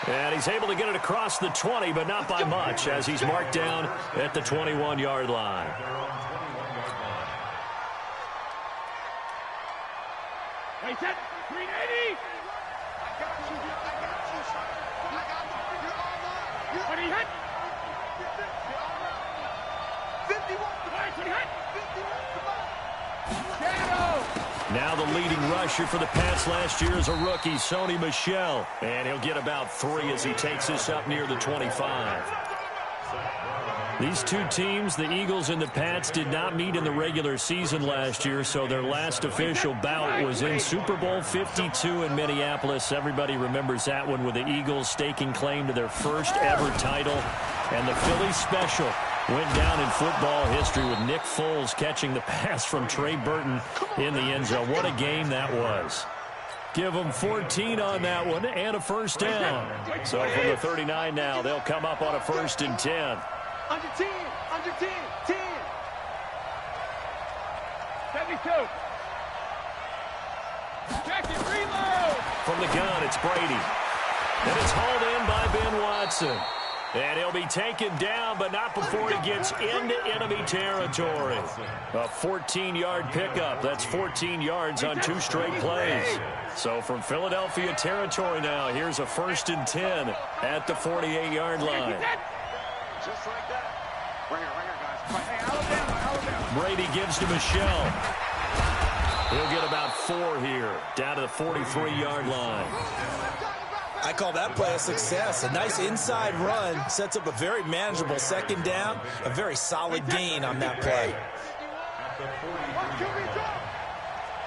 And he's able to get it across the 20, but not by much, as he's marked down at the 21-yard line. Right set, 380. I got you, son. I got you. You're all mine. What he hit? 51. What he hit? 51. Shadow. Now the leading rusher for the Pats last year is a rookie, Sony Michel. And he'll get about 3 as he takes this up near the 25. These two teams, the Eagles and the Pats, did not meet in the regular season last year, so their last official bout was in Super Bowl 52 in Minneapolis. Everybody remembers that one, with the Eagles staking claim to their first ever title. And the Philly special went down in football history with Nick Foles catching the pass from Trey Burton in the end zone. What a game that was. Give them 14 on that one and a first down. So from the 39 now, they'll come up on a 1st and 10. Under 10. 10. 72. Check it, reload. From the gun, it's Brady. And it's hauled in by Ben Watson. And he'll be taken down, but not before he gets into enemy territory. A 14-yard pickup. That's 14 yards on 2 straight plays. So from Philadelphia territory now, here's a 1st and 10 at the 48-yard line. Just like that. Right here, guys. Hey, Alabama. Brady gives to Michel. He'll get about 4 here, down to the 43-yard line. I call that play a success. A nice inside run sets up a very manageable 2nd down. A very solid gain on that play.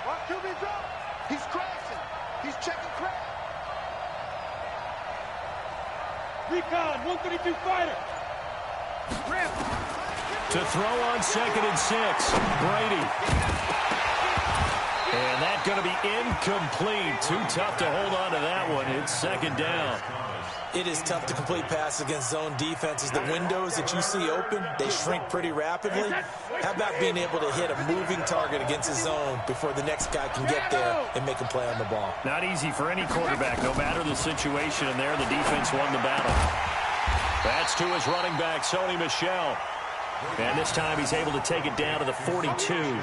Watch QB drop. He's crashing. He's checking crash. Recon, 132 fighter. Rip. To throw on 2nd and 6, Brady. And that's going to be incomplete. Too tough to hold on to that one. It's 2nd down. It is tough to complete passes against zone defenses. The windows that you see open, they shrink pretty rapidly. How about being able to hit a moving target against a zone before the next guy can get there and make a play on the ball? Not easy for any quarterback, no matter the situation. And there, the defense won the battle. That's to his running back, Sony Michel. And this time he's able to take it down to the 42.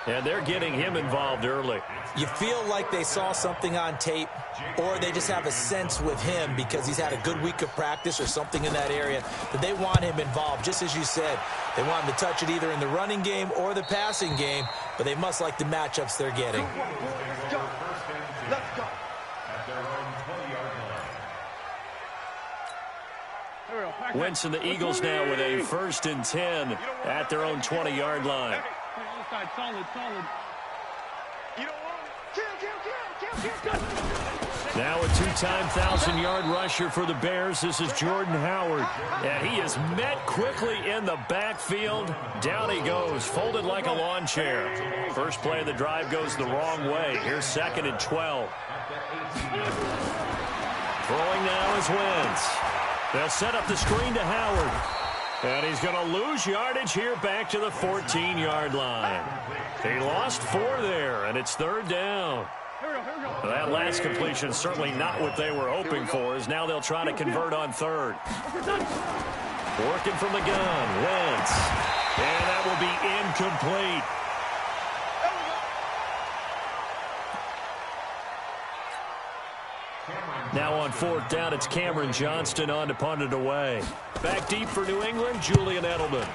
And they're getting him involved early. You feel like they saw something on tape, or they just have a sense with him because he's had a good week of practice or something in that area that they want him involved. Just as you said, they want him to touch it either in the running game or the passing game, but they must like the matchups they're getting. Let's go. Wentz and the Eagles now with a 1st and 10 at their own 20-yard line. Solid. You don't want it. Kill. Now a 2-time 1,000-yard rusher for the Bears. This is Jordan Howard. And he is met quickly in the backfield. Down he goes, folded like a lawn chair. First play of the drive goes the wrong way. Here's 2nd and 12. Throwing now is Wentz. They'll set up the screen to Howard. And he's going to lose yardage here back to the 14-yard line. He lost 4 there, and it's 3rd down. That last completion certainly not what they were hoping for, as now they'll try to convert on 3rd. Working from the gun, Wentz. And that will be incomplete. Now on 4th down, it's Cameron Johnston on to punt it away. Back deep for New England, Julian Edelman.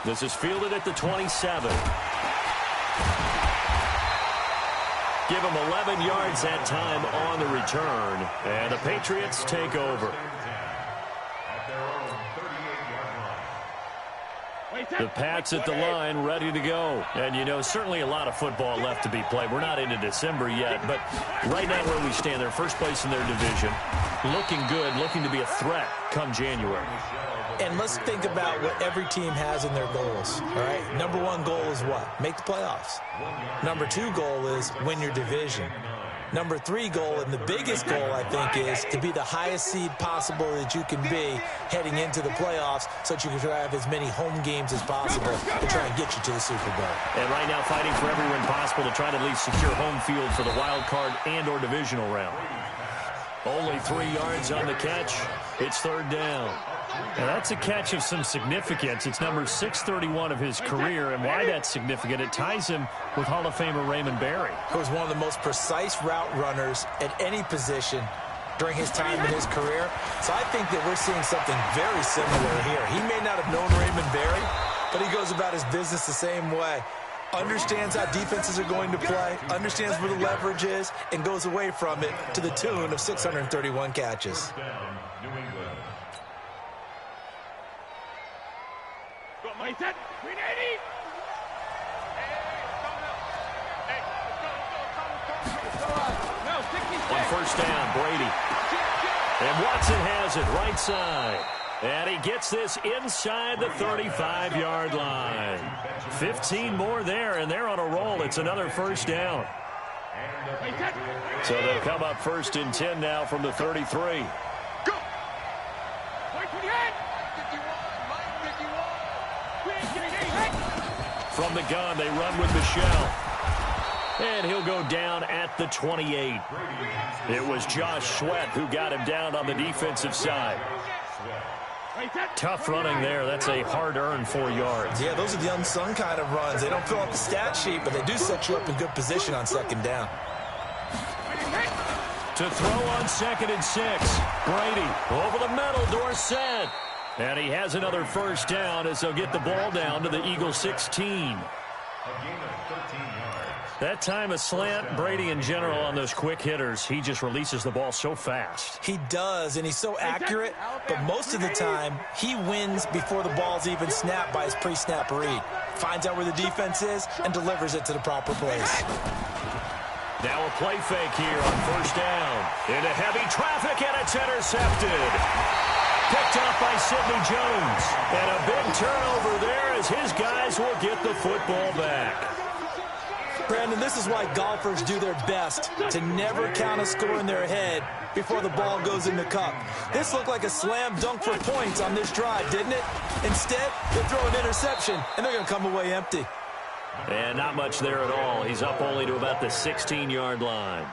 This is fielded at the 27. Give him 11 yards that time on the return. And the Patriots take over. The Pats at the line, ready to go. And, you know, certainly a lot of football left to be played. We're not into December yet, but right now where we stand, they're first place in their division. Looking good, looking to be a threat come January. And let's think about what every team has in their goals, all right? Number 1 goal is what? Make the playoffs. Number 2 goal is win your division. Number 3 goal, and the biggest goal, I think, is to be the highest seed possible that you can be heading into the playoffs so that you can try to have as many home games as possible to try and get you to the Super Bowl. And right now fighting for every win possible to try to at least secure home field for the wild card and or divisional round. Only 3 yards on the catch. It's third down. Now that's a catch of some significance. It's number 631 of his career, and why that's significant, it ties him with Hall of Famer Raymond Berry. He was one of the most precise route runners at any position during his time in his career. So I think that we're seeing something very similar here. He may not have known Raymond Berry, but he goes about his business the same way. Understands how defenses are going to play, understands where the leverage is, and goes away from it to the tune of 631 catches. Set. 380. On first down, Brady. And Watson has it right side. And he gets this inside the 35-yard line. 15 more there, and they're on a roll. It's another first down. So they'll come up first and 10 now from the 33. From the gun, they run with Michel. And he'll go down at the 28. It was Josh Sweat who got him down on the defensive side. Tough running there. That's a hard-earned 4 yards. Yeah, those are the unsung kind of runs. They don't fill out the stat sheet, but they do set you up in good position on second down. To throw on 2nd and 6. Brady over the middle, Dorsett. And he has another first down as they'll get the ball down to the Eagles 16. That time a slant. Brady in general on those quick hitters, he just releases the ball so fast. He does, and he's so accurate, but most of the time he wins before the ball's even snapped by his pre-snap read. Finds out where the defense is and delivers it to the proper place. Now a play fake here on first down. Into heavy traffic, and it's intercepted. Picked up by Sidney Jones. And a big turnover there as his guys will get the football back. Brandon, this is why golfers do their best to never count a score in their head before the ball goes in the cup. This looked like a slam dunk for points on this drive, didn't it? Instead, they throw an interception, and they're going to come away empty. And not much there at all. He's up only to about the 16-yard line.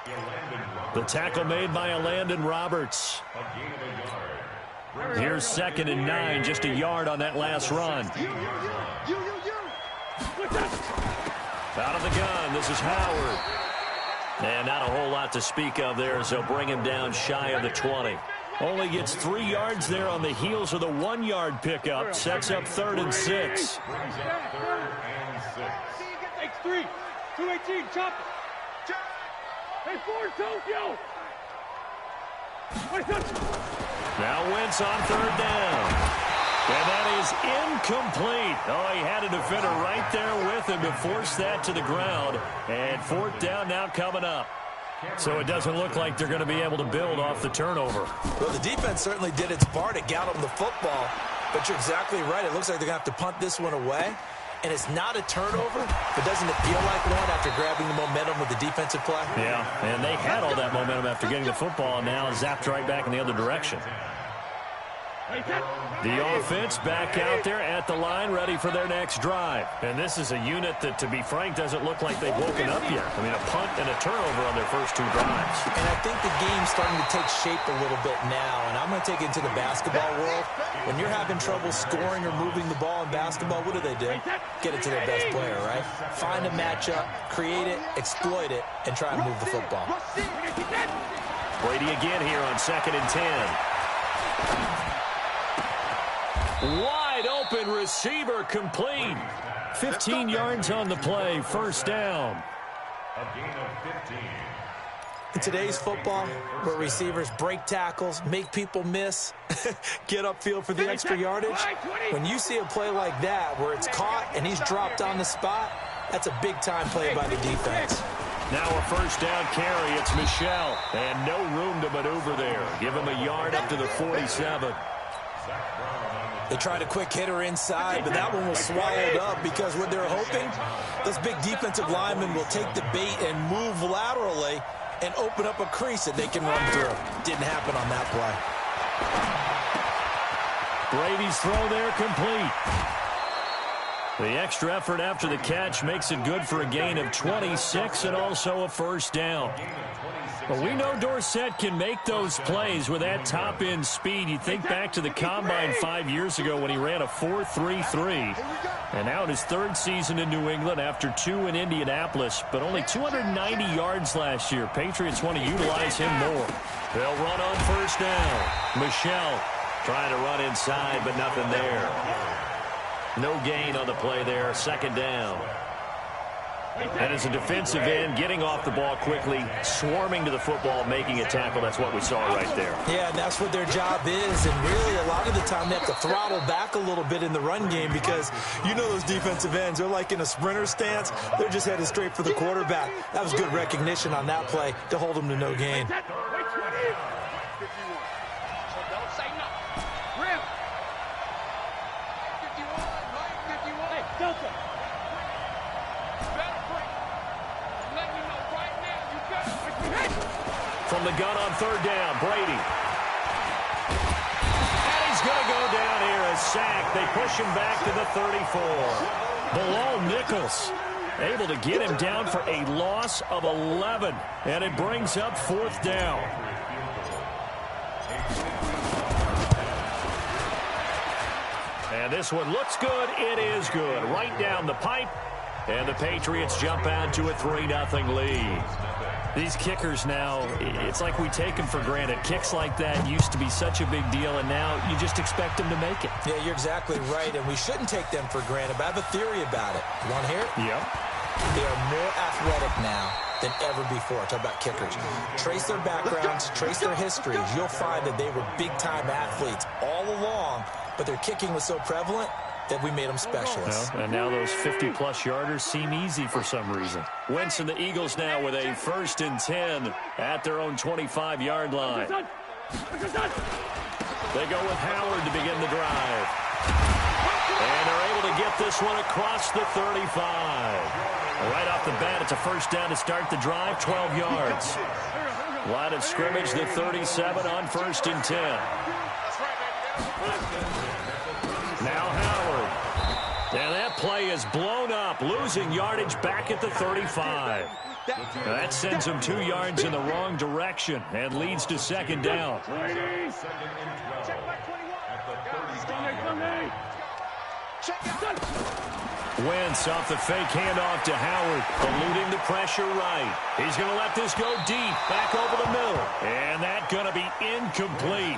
The tackle made by Landon Roberts. Here's 2nd and 9, just a yard on that last run. Out of the gun, this is Howard. And not a whole lot to speak of there as they'll bring him down shy of the 20. Only gets 3 yards there on the heels of the 1-yard pickup. Sets up 3rd and 6. Takes 3. 218, chop it. Hey, 4, Tokyo. Now Wentz on 3rd down. And that is incomplete. Oh, he had a defender right there with him to force that to the ground. And 4th down now coming up. So it doesn't look like they're going to be able to build off the turnover. Well, the defense certainly did its part to get them the football. But you're exactly right. It looks like they're going to have to punt this one away. And it's not a turnover, but doesn't it feel like one after grabbing the momentum with the defensive play? Yeah, and they had all that momentum after getting the football, and now zapped right back in the other direction. The offense back out there at the line, ready for their next drive. And this is a unit that, to be frank, doesn't look like they've woken up yet. I mean, a punt and a turnover on their first 2 drives. And I think the game's starting to take shape a little bit now. And I'm going to take it into the basketball world. When you're having trouble scoring or moving the ball in basketball, what do? Get it to their best player, right? Find a matchup, create it, exploit it, and try and move the football. Brady again here on 2nd and 10. Wide open receiver complete. 15 yards on the play, first down. A gain of 15. In today's football, where receivers break tackles, make people miss, get upfield for the extra yardage, when you see a play like that where it's caught and he's dropped on the spot, that's a big-time play by the defense. Now a first down carry. It's Michel. And no room to maneuver there. Give him a yard up to the 47. They tried a quick hitter inside, but that one was swallowed up because what they're hoping, those big defensive linemen will take the bait and move laterally and open up a crease that they can run through. Didn't happen on that play. Brady's throw there complete. The extra effort after the catch makes it good for a gain of 26 and also a first down. But we know Dorsett can make those plays with that top-end speed. You think back to the Combine 5 years ago when he ran a 4.33. And now in his third season in New England after 2 in Indianapolis, but only 290 yards last year. Patriots want to utilize him more. They'll run on first down. Michel trying to run inside, but nothing there. No gain on the play there, second down. And as a defensive end, getting off the ball quickly, swarming to the football, making a tackle, that's what we saw right there. Yeah, and that's what their job is, and really a lot of the time they have to throttle back a little bit in the run game because you know those defensive ends, they're like in a sprinter stance. They're just headed straight for the quarterback. That was good recognition on that play to hold them to no gain. From the gun on third down, Brady. And he's going to go down here, a sack. They push him back to the 34. Bilal Nichols able to get him down for a loss of 11. And it brings up fourth down. And this one looks good. It is good. Right down the pipe. And the Patriots jump out to a 3-0 lead. These kickers now, it's like we take them for granted. Kicks like that used to be such a big deal, and now you just expect them to make it. Yeah, you're exactly right, and we shouldn't take them for granted, but I have a theory about it. You want to hear it? Yep. They are more athletic now than ever before. Talk about kickers. Trace their backgrounds, trace their histories. You'll find that they were big-time athletes all along, but their kicking was so prevalent that we made them specialists. Well, and now those 50-plus yarders seem easy for some reason. Wentz and the Eagles now with a 1st and 10 at their own 25-yard line. They go with Howard to begin the drive. And they're able to get this one across the 35. Right off the bat, it's a first down to start the drive, 12 yards. Line of scrimmage, the 37 on 1st and 10. Now Howard. And that play is blown up, losing yardage back at the 35. That sends him 2 yards in the wrong direction and leads to second down. Wentz off the fake handoff to Howard, eluding the pressure right. He's going to let this go deep, back over the middle. And that's going to be incomplete.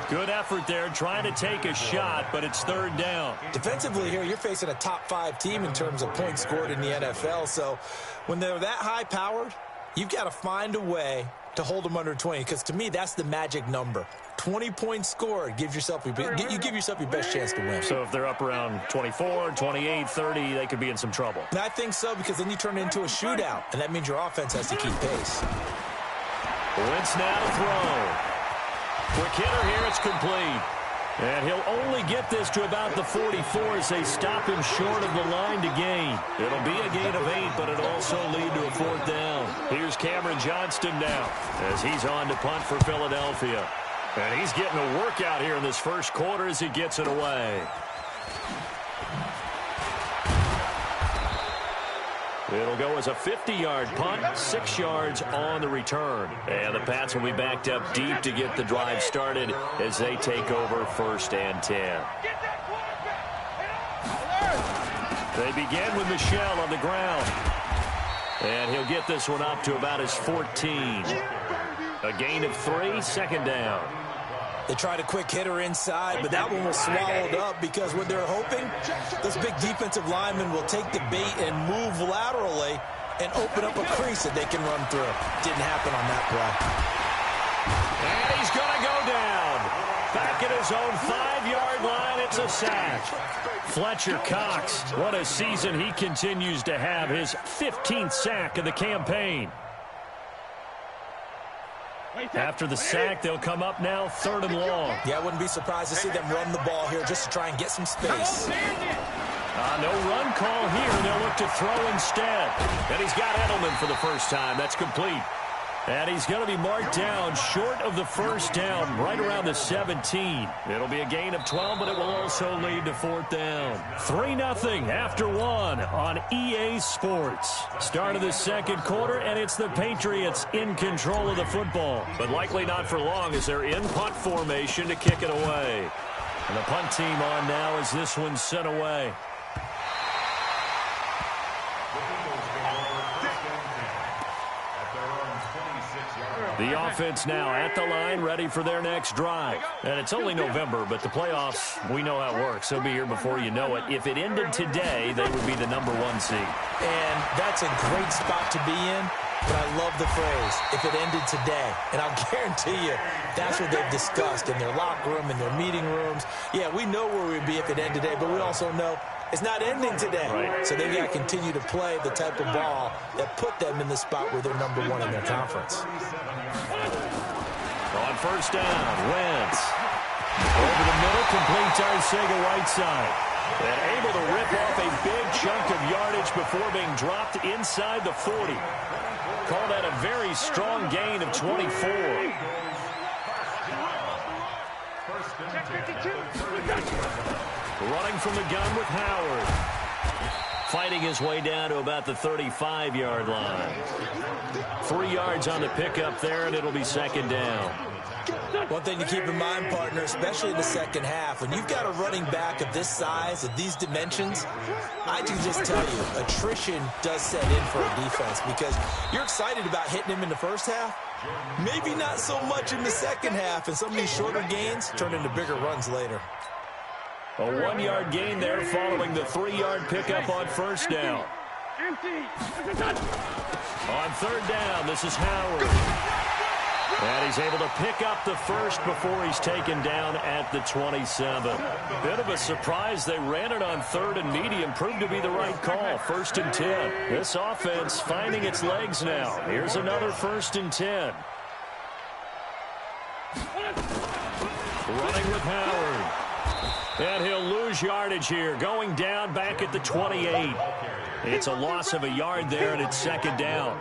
Good effort there, trying to take a shot, but it's third down. Defensively here, you're facing a top-5 team in terms of points scored in the NFL. So when they're that high-powered, you've got to find a way to hold them under 20, because to me, that's the magic number. 20 points scored gives yourself you give yourself your best chance to win. So if they're up around 24, 28, 30, they could be in some trouble. And I think so, because then you turn it into a shootout, and that means your offense has to keep pace. Wentz now to throw. Quick hitter here, it's complete. And he'll only get this to about the 44 as they stop him short of the line to gain. It'll be a gain of 8, but it'll also lead to a fourth down. Here's Cameron Johnston now as he's on to punt for Philadelphia. And he's getting a workout here in this first quarter as he gets it away. It'll go as a 50-yard punt, 6 yards on the return. And the Pats will be backed up deep to get the drive started as they take over 1st and 10. They begin with Michel on the ground. And he'll get this one up to about his 14. A gain of 3, second down. They tried a quick hitter inside, but that one was swallowed up because what they're hoping, this big defensive lineman will take the bait and move laterally and open up a crease that they can run through. Didn't happen on that play. And he's going to go down. Back at his own 5-yard line, it's a sack. Fletcher Cox, what a season he continues to have, his 15th sack of the campaign. After the sack, they'll come up now 3rd and long. Yeah, I wouldn't be surprised to see them run the ball here just to try and get some space. No run call here. They'll look to throw instead. And he's got Edelman for the first time. That's complete. And he's going to be marked down short of the first down, right around the 17. It'll be a gain of 12, but it will also lead to fourth down. 3-0 after one on EA Sports. Start of the second quarter, and it's the Patriots in control of the football. But likely not for long as they're in punt formation to kick it away. And the punt team on now as this one's sent away. The offense now at the line, ready for their next drive. And it's only November, but the playoffs, we know how it works. They'll be here before you know it. If it ended today, they would be the #1 seed. And that's a great spot to be in, but I love the phrase, if it ended today. And I'll guarantee you, that's what they've discussed in their locker room, in their meeting rooms. Yeah, we know where we'd be if it ended today, but we also know it's not ending today. Right. So they've got to continue to play the type of ball that put them in the spot where they're #1 in their conference. On first down, Wentz. Over the middle, complete to Arcega-Whiteside. And able to rip off a big chunk of yardage before being dropped inside the 40. Call that a very strong gain of 24. Running from the gun with Howard. Fighting his way down to about the 35-yard line. 3 yards on the pickup there, and it'll be second down. One thing to keep in mind, partner, especially in the second half, when you've got a running back of this size, of these dimensions, I can just tell you, attrition does set in for a defense because you're excited about hitting him in the first half. Maybe not so much in the second half, and some of these shorter gains turn into bigger runs later. A 1-yard gain there following the 3-yard pickup on first down. On third down, this is Howard. And he's able to pick up the first before he's taken down at the 27. Bit of a surprise. They ran it on third and medium. Proved to be the right call. 1st and 10. This offense finding its legs now. Here's another 1st and 10. Running with Howard. And he'll lose yardage here. Going down back at the 28. It's a loss of a yard there, and it's second down.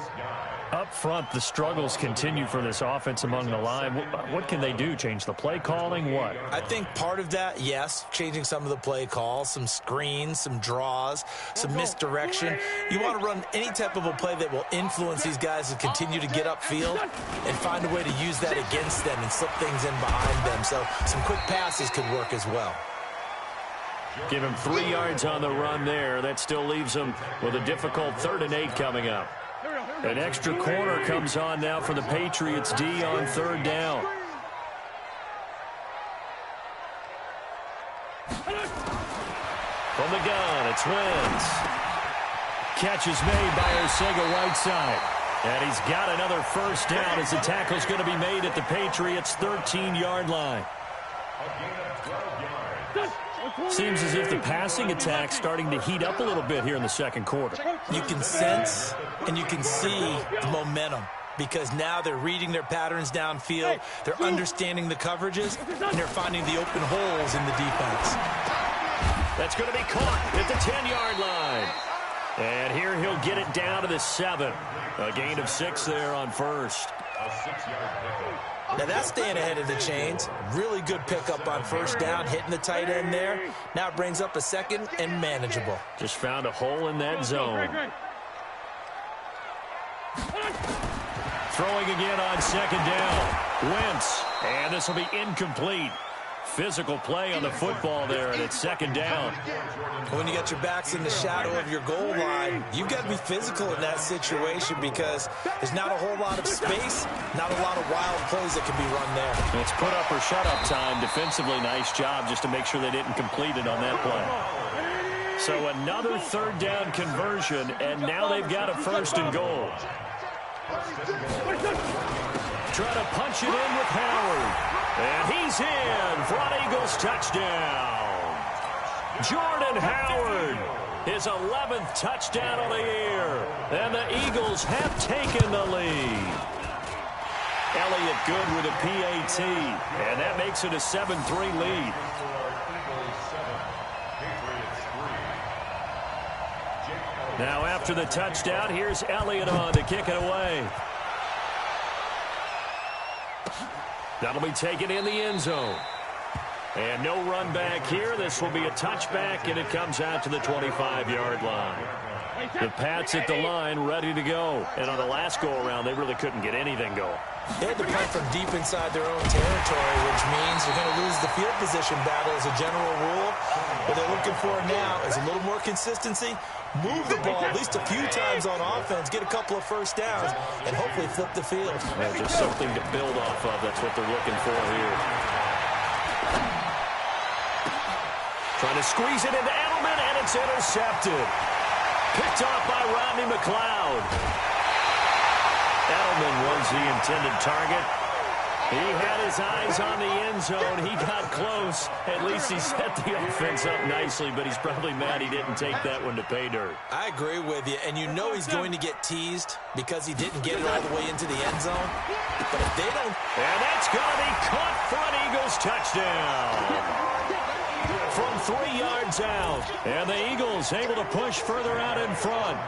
Up front, the struggles continue for this offense among the line. What can they do? Change the play calling? What? I think part of that, yes, changing some of the play calls, some screens, some draws, some misdirection. You want to run any type of a play that will influence these guys to continue to get upfield and find a way to use that against them and slip things in behind them. So some quick passes could work as well. Give him 3 yards on the run there. That still leaves him with a difficult 3rd and 8 coming up. An extra corner comes on now for the Patriots D on third down. From the gun, it's Wentz. Catch is made by Arcega-Whiteside. And he's got another first down as the tackle's going to be made at the Patriots' 13-yard line. Seems as if the passing attack's starting to heat up a little bit here in the second quarter. You can sense and you can see the momentum because now they're reading their patterns downfield, they're understanding the coverages, and they're finding the open holes in the defense. That's going to be caught at the 10-yard line. And here he'll get it down to the 7. A gain of 6 there on first. Now that's staying ahead of the chains. Really good pickup on first down, hitting the tight end there. Now it brings up a second and manageable. Just found a hole in that zone. Throwing again on second down. Wentz. And this will be incomplete. Physical play on the football there, and it's second down. When you got your backs in the shadow of your goal line, you've got to be physical in that situation because there's not a whole lot of space, not a lot of wild plays that can be run there. It's put up or shut up time. Defensively, nice job just to make sure they didn't complete it on that play. So another third down conversion, and now they've got a 1st and goal. Try to punch it in with Howard. And he's in for an Eagles touchdown. Jordan Howard, his 11th touchdown of the year. And the Eagles have taken the lead. Elliott good with a PAT. And that makes it a 7-3 lead. Now after the touchdown, here's Elliott on to kick it away. That'll be taken in the end zone. And no run back here. This will be a touchback, and it comes out to the 25-yard line. The Pats at the line ready to go. And on the last go-around, they really couldn't get anything going. They had to punt from deep inside their own territory, which means they're going to lose the field position battle as a general rule. What they're looking for now is a little more consistency, move the ball at least a few times on offense, get a couple of first downs, and hopefully flip the field. Yeah, just something to build off of. That's what they're looking for here. Trying to squeeze it into Edelman, and it's intercepted. Picked off by Rodney McLeod. Edelman was the intended target. He had his eyes on the end zone. He got close. At least he set the offense up nicely, but he's probably mad he didn't take that one to pay dirt. I agree with you, and you know he's going to get teased because he didn't get it all the way into the end zone. But if they don't... And that's going to be caught for an Eagles touchdown. From 3 yards out. And the Eagles able to push further out in front.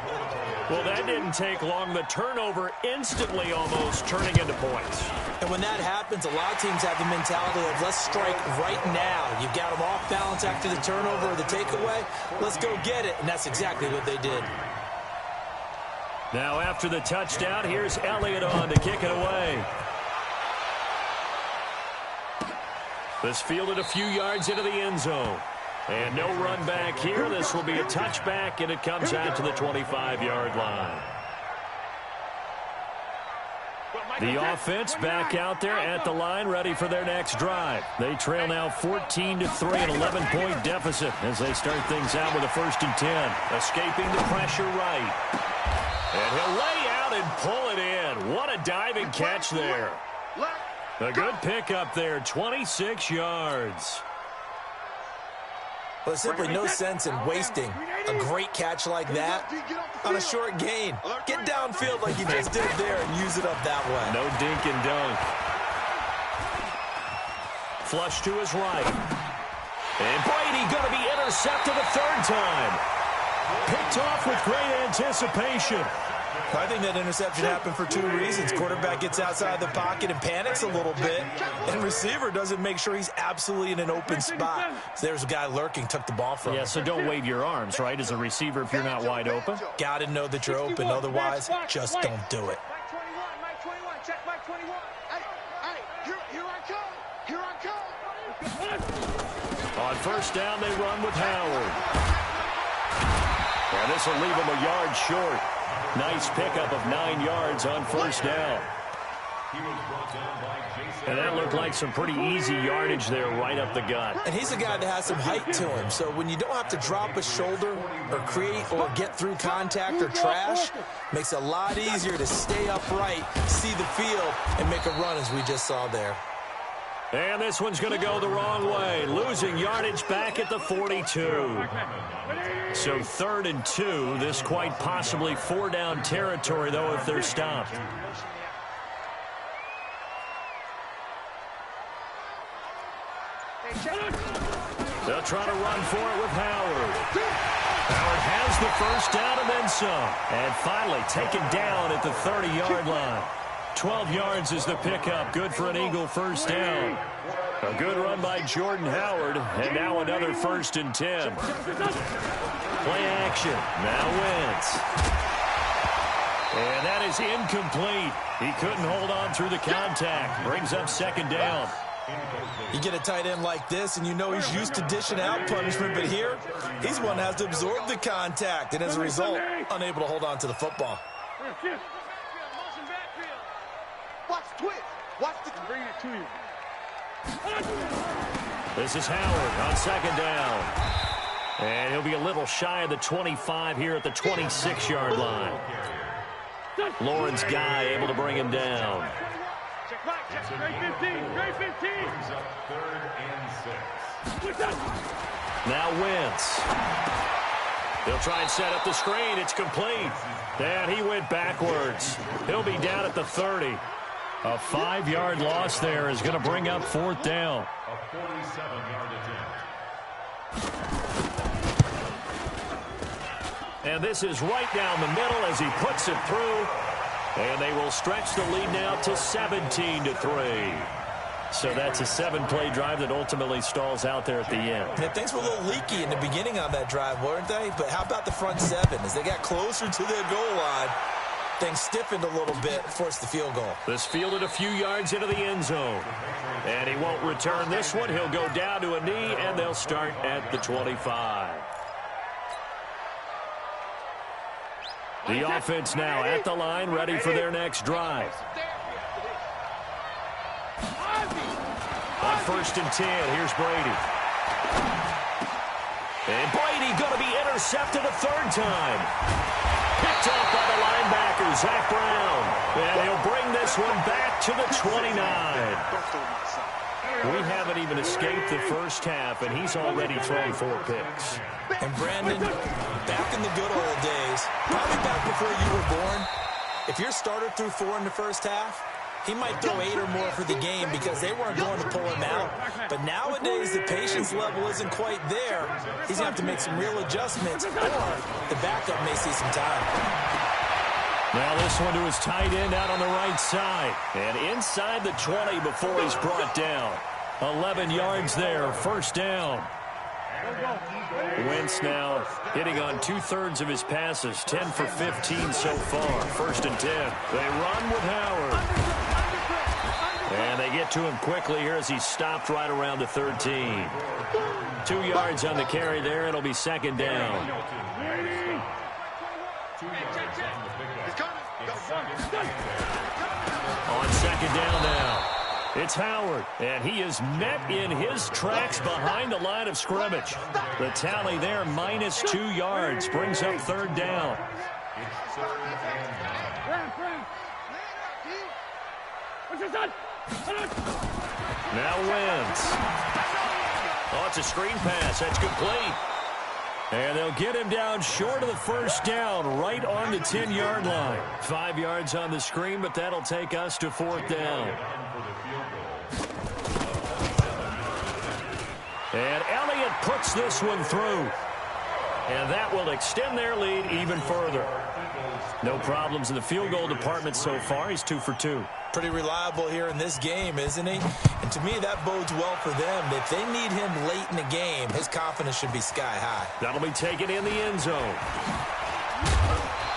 Well, that didn't take long. The turnover instantly almost turning into points. And when that happens, a lot of teams have the mentality of let's strike right now. You've got them off balance after the turnover or the takeaway. Let's go get it. And that's exactly what they did. Now after the touchdown, here's Elliott on to kick it away. This fielded a few yards into the end zone. And no run back here. This will be a touchback, and it comes out to the 25-yard line. The offense back out there at the line, ready for their next drive. They trail now 14-3, an 11-point deficit as they start things out with a 1st and 10. Escaping the pressure right. And he'll lay out and pull it in. What a diving catch there. A good pickup there, 26 yards. Well, there's simply no sense in wasting a great catch like that on a short gain. Get downfield like you just did there and use it up that way. No dink and dunk. Flush to his right. And Brady going to be intercepted a 3rd time. Picked off with great anticipation. I think that interception happened for 2 reasons. Quarterback gets outside the pocket and panics a little bit, and receiver doesn't make sure he's absolutely in an open spot. So there's a guy lurking, took the ball from him. Yeah, so don't wave your arms, right, as a receiver if you're not wide open. Got to know that you're open. Otherwise, just don't do it. Mike 21, check Mike 21. Hey, here I come. Here I come. On 1st down, they run with Howard. And this will leave him a yard short. Nice pickup of 9 yards on 1st down. And that looked like some pretty easy yardage there right up the gut. And he's a guy that has some height to him. So when you don't have to drop a shoulder or create or get through contact or trash, makes it a lot easier to stay upright, see the field, and make a run as we just saw there. And this one's going to go the wrong way. Losing yardage back at the 42. So 3rd and 2. This quite possibly 4-down territory, though, if they're stopped. They'll try to run for it with Howard. Howard has the 1st down and then some. And finally taken down at the 30-yard line. 12 yards is the pickup. Good for an Eagle 1st down. A good run by Jordan Howard. And now another 1st and 10. Play action. Now Wentz. And that is incomplete. He couldn't hold on through the contact. Brings up 2nd down. You get a tight end like this, and you know he's used to dishing out punishment, but here, he's one that has to absorb the contact, and as a result, unable to hold on to the football. Watch the twist. Watch the bring it to you. This is Howard on 2nd down. And he'll be a little shy of the 25 here at the 26-yard line. Lawrence Guy able to bring him down. Check back. Check. Great 15. Great 15. 3rd and 6. Now Wentz. He'll try and set up the screen. It's complete. And he went backwards. He'll be down at the 30. A 5-yard loss there is going to bring up 4th down. A 47-yard attempt. And this is right down the middle as he puts it through. And they will stretch the lead now to 17-3. So that's a 7-play drive that ultimately stalls out there at the end. And things were a little leaky in the beginning on that drive, weren't they? But how about the front 7? As they got closer to their goal line, things stiffened a little bit, forced the field goal. This fielded a few yards into the end zone. And he won't return this one. He'll go down to a knee, and they'll start at the 25. The offense now at the line, ready for their next drive. On 1st and 10, here's Brady. And Brady going to be intercepted a 3rd time. Picked off by the linebacker, Zach Brown. And he'll bring this one back to the 29. We haven't even escaped the first half, and he's already thrown 4 picks. And Brandon, back in the good old days, probably back before you were born, if your starter threw 4 in the first half, he might throw 8 or more for the game because they weren't going to pull him out. But nowadays, the patience level isn't quite there. He's going to have to make some real adjustments, or the backup may see some time. Now this one to his tight end out on the right side. And inside the 20 before he's brought down. 11 yards there, 1st down. Wentz now hitting on 2/3 of his passes, 10 for 15 so far. 1st and 10. They run with Howard. And they get to him quickly here as he's stopped right around the 13. 2 yards on the carry there. It'll be 2nd down. On 2nd down now. It's Howard, and he is met in his tracks behind the line of scrimmage. The tally there, -2 yards, brings up 3rd down. Now Wentz. Oh, it's a screen pass. That's complete. And they'll get him down short of the 1st down, right on the 10-yard line. 5 yards on the screen, but that'll take us to 4th down. And Elliott puts this one through. And that will extend their lead even further. No problems in the field goal department so far. He's 2 for 2. Pretty reliable here in this game, isn't he? And to me, that bodes well for them. If they need him late in the game, his confidence should be sky high. That'll be taken in the end zone.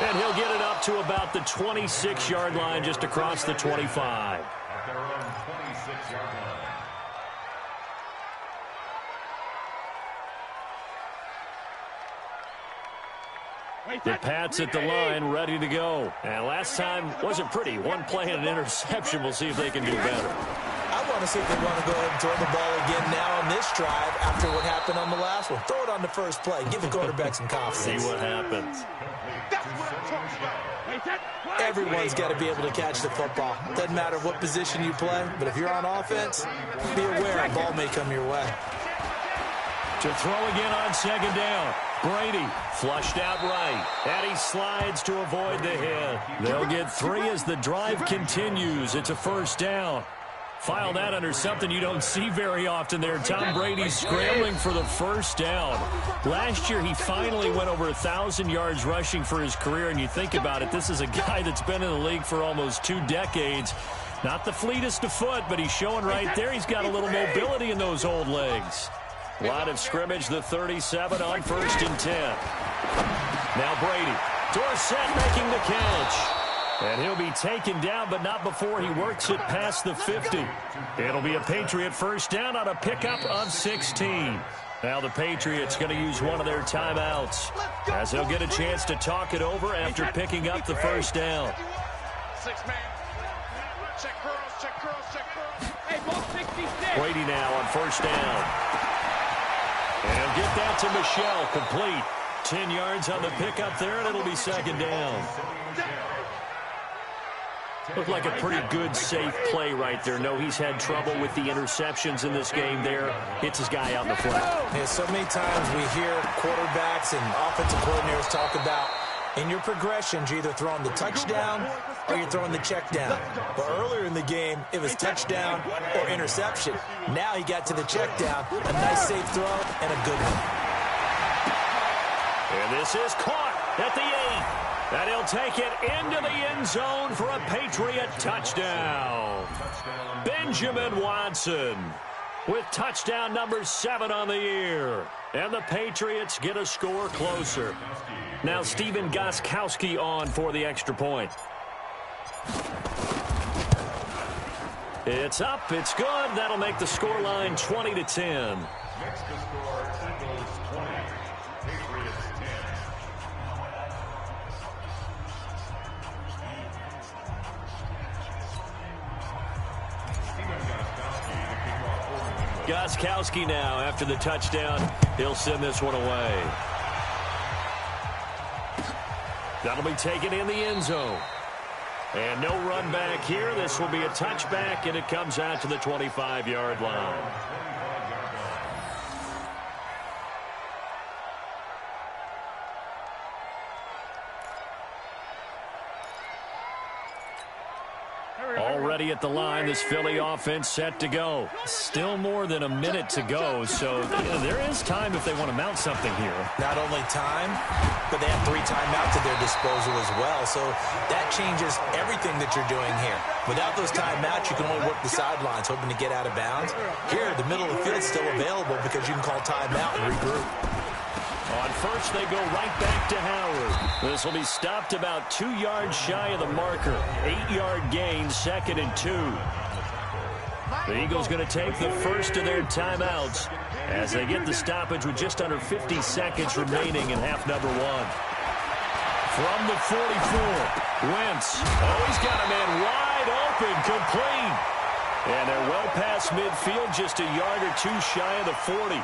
And he'll get it up to about the 26-yard line, just across the 25. At their own 26-yard line. The Pats at the line, ready to go. And last time wasn't pretty. One play and an interception. We'll see if they can do better. I want to see if they want to go ahead and throw the ball again now on this drive after what happened on the last one. Throw it on the first play. Give the quarterback some confidence. See what happens. Everyone's got to be able to catch the football. Doesn't matter what position you play, but if you're on offense, be aware a ball may come your way. To throw again on 2nd down. Brady flushed out right, and he slides to avoid the hit. They'll get 3 as the drive continues. It's a 1st down. File that under something you don't see very often there. Tom Brady scrambling for the 1st down. Last year, he finally went over 1,000 yards rushing for his career, and you think about it, this is a guy that's been in the league for almost 2 decades. Not the fleetest of foot, but he's showing right there he's got a little mobility in those old legs. Line of scrimmage, the 37 on 1st and 10. Now Brady. Dorsett making the catch. And he'll be taken down, but not before he works it past the 50. It'll be a Patriot 1st down on a pickup of 16. Now the Patriots going to use one of their timeouts as they'll get a chance to talk it over after picking up the 1st down. 6-man. Check curls, check curls, check curls. Hey, ball 66. Brady now on 1st down. And he'll get that to Michel, complete. 10 yards on the pickup there, and it'll be 2nd down. Looked like a pretty good, safe play right there. No, he's had trouble with the interceptions in this game there. Hits his guy out in the flat. Yeah, so many times we hear quarterbacks and offensive coordinators talk about in your progressions, you're either throwing the touchdown or you're throwing the check down. But earlier in the game, it was touchdown or interception. Now he got to the check down, a nice safe throw, and a good one. And this is caught at the 8. And he'll take it into the end zone for a Patriot touchdown. Benjamin Watson with touchdown number 7 on the year. And the Patriots get a score closer. Now Stephen Gostkowski on for the extra point. It's up. It's good. That'll make the scoreline 20-10. Next to score, Eagles 20, Patriots 10. Gostkowski now after the touchdown. He'll send this one away. That'll be taken in the end zone. And no run back here. This will be a touchback, and it comes out to the 25-yard line. Already at the line, this Philly offense set to go. Still more than a minute to go, so there is time if they want to mount something here. Not only time, but they have 3 timeouts at their disposal as well, so that changes everything that you're doing here. Without those timeouts, you can only work the sidelines, hoping to get out of bounds. Here, the middle of the field is still available because you can call timeout and regroup. On first, they go right back to Howard. This will be stopped about 2 yards shy of the marker. 8-yard gain, 2nd and 2. The Eagles going to take the first of their timeouts as they get the stoppage with just under 50 seconds remaining in half number 1. From the 44, Wentz. Oh, he's got a man wide open, complete. And they're well past midfield, just a yard or 2 shy of the 40.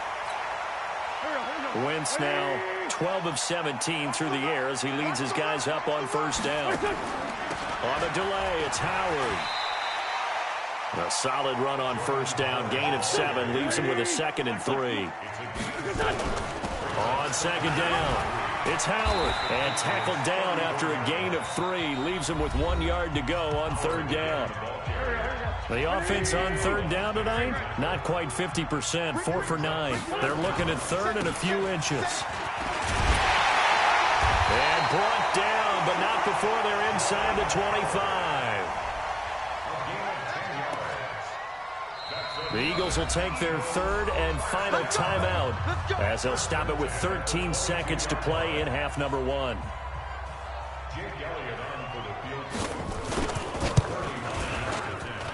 Wentz now 12 of 17 through the air as he leads his guys up on first down. On the delay, it's Howard. A solid run on first down, gain of 7, leaves him with a 2nd and 3. On second down, it's Howard, and tackled down after a gain of 3, leaves him with 1 yard to go on third down. The offense on third down tonight, not quite 50%, 4 for 9. They're looking at third and a few inches. And brought down, but not before they're inside the 25. The Eagles will take their third and final timeout as they'll stop it with 13 seconds to play in half number 1.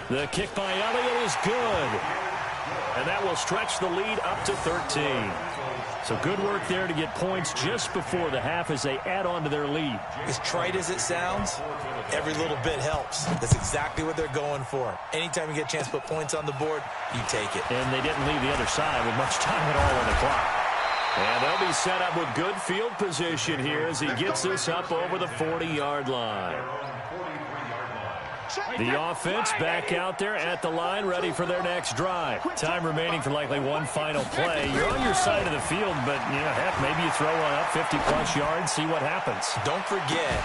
The kick by Elliott is good. And that will stretch the lead up to 13. So good work there to get points just before the half as they add on to their lead. As trite as it sounds, every little bit helps. That's exactly what they're going for. Anytime you get a chance to put points on the board, you take it. And they didn't leave the other side with much time at all on the clock. And they'll be set up with good field position here as he gets this up over the 40-yard line. The offense back out there at the line, ready for their next drive. Time remaining for likely one final play. You're on your side of the field, but, heck, maybe you throw one up 50-plus yards, see what happens. Don't forget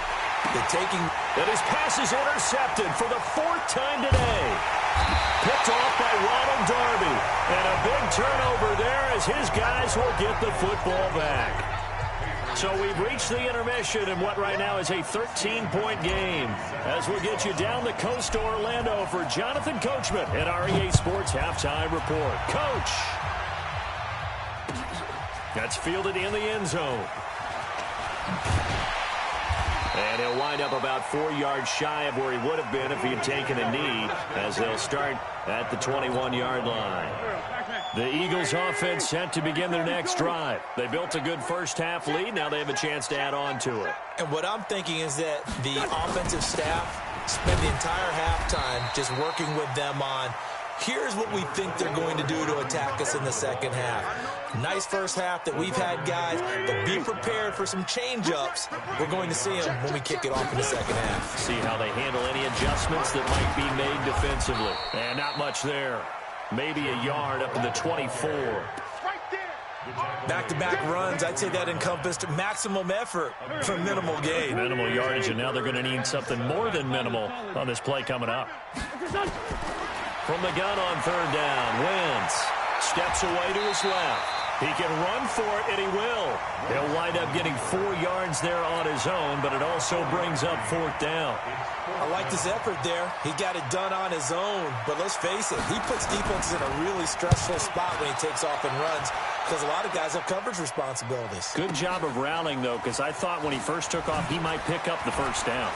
that that his pass is intercepted for the 4th time today. Picked off by Ronald Darby. And a big turnover there as his guys will get the football back. So we've reached the intermission in what right now is a 13-point game. As we'll get you down the coast to Orlando for Jonathan Coachman at REA Sports Halftime Report. Coach! That's fielded in the end zone. And he'll wind up about 4 yards shy of where he would have been if he had taken a knee as they'll start at the 21-yard line. The Eagles offense set to begin their next drive. They built a good first-half lead. Now they have a chance to add on to it. And what I'm thinking is that the offensive staff spent the entire halftime just working with them on, here's what we think they're going to do to attack us in the second half. Nice first half that we've had, guys, but be prepared for some change-ups. We're going to see them when we kick it off in the second half. See how they handle any adjustments that might be made defensively. And not much there. Maybe a yard up in the 24. Back-to-back runs, I'd say that encompassed maximum effort for minimal gain. Minimal yardage, and now they're going to need something more than minimal on this play coming up. From the gun on third down, Wentz steps away to his left. He can run for it, and he will. He'll wind up getting 4 yards there on his own, but it also brings up 4th down. I like his effort there. He got it done on his own. But let's face it, he puts defenses in a really stressful spot when he takes off and runs because a lot of guys have coverage responsibilities. Good job of rallying, though, because I thought when he first took off, he might pick up the 1st down.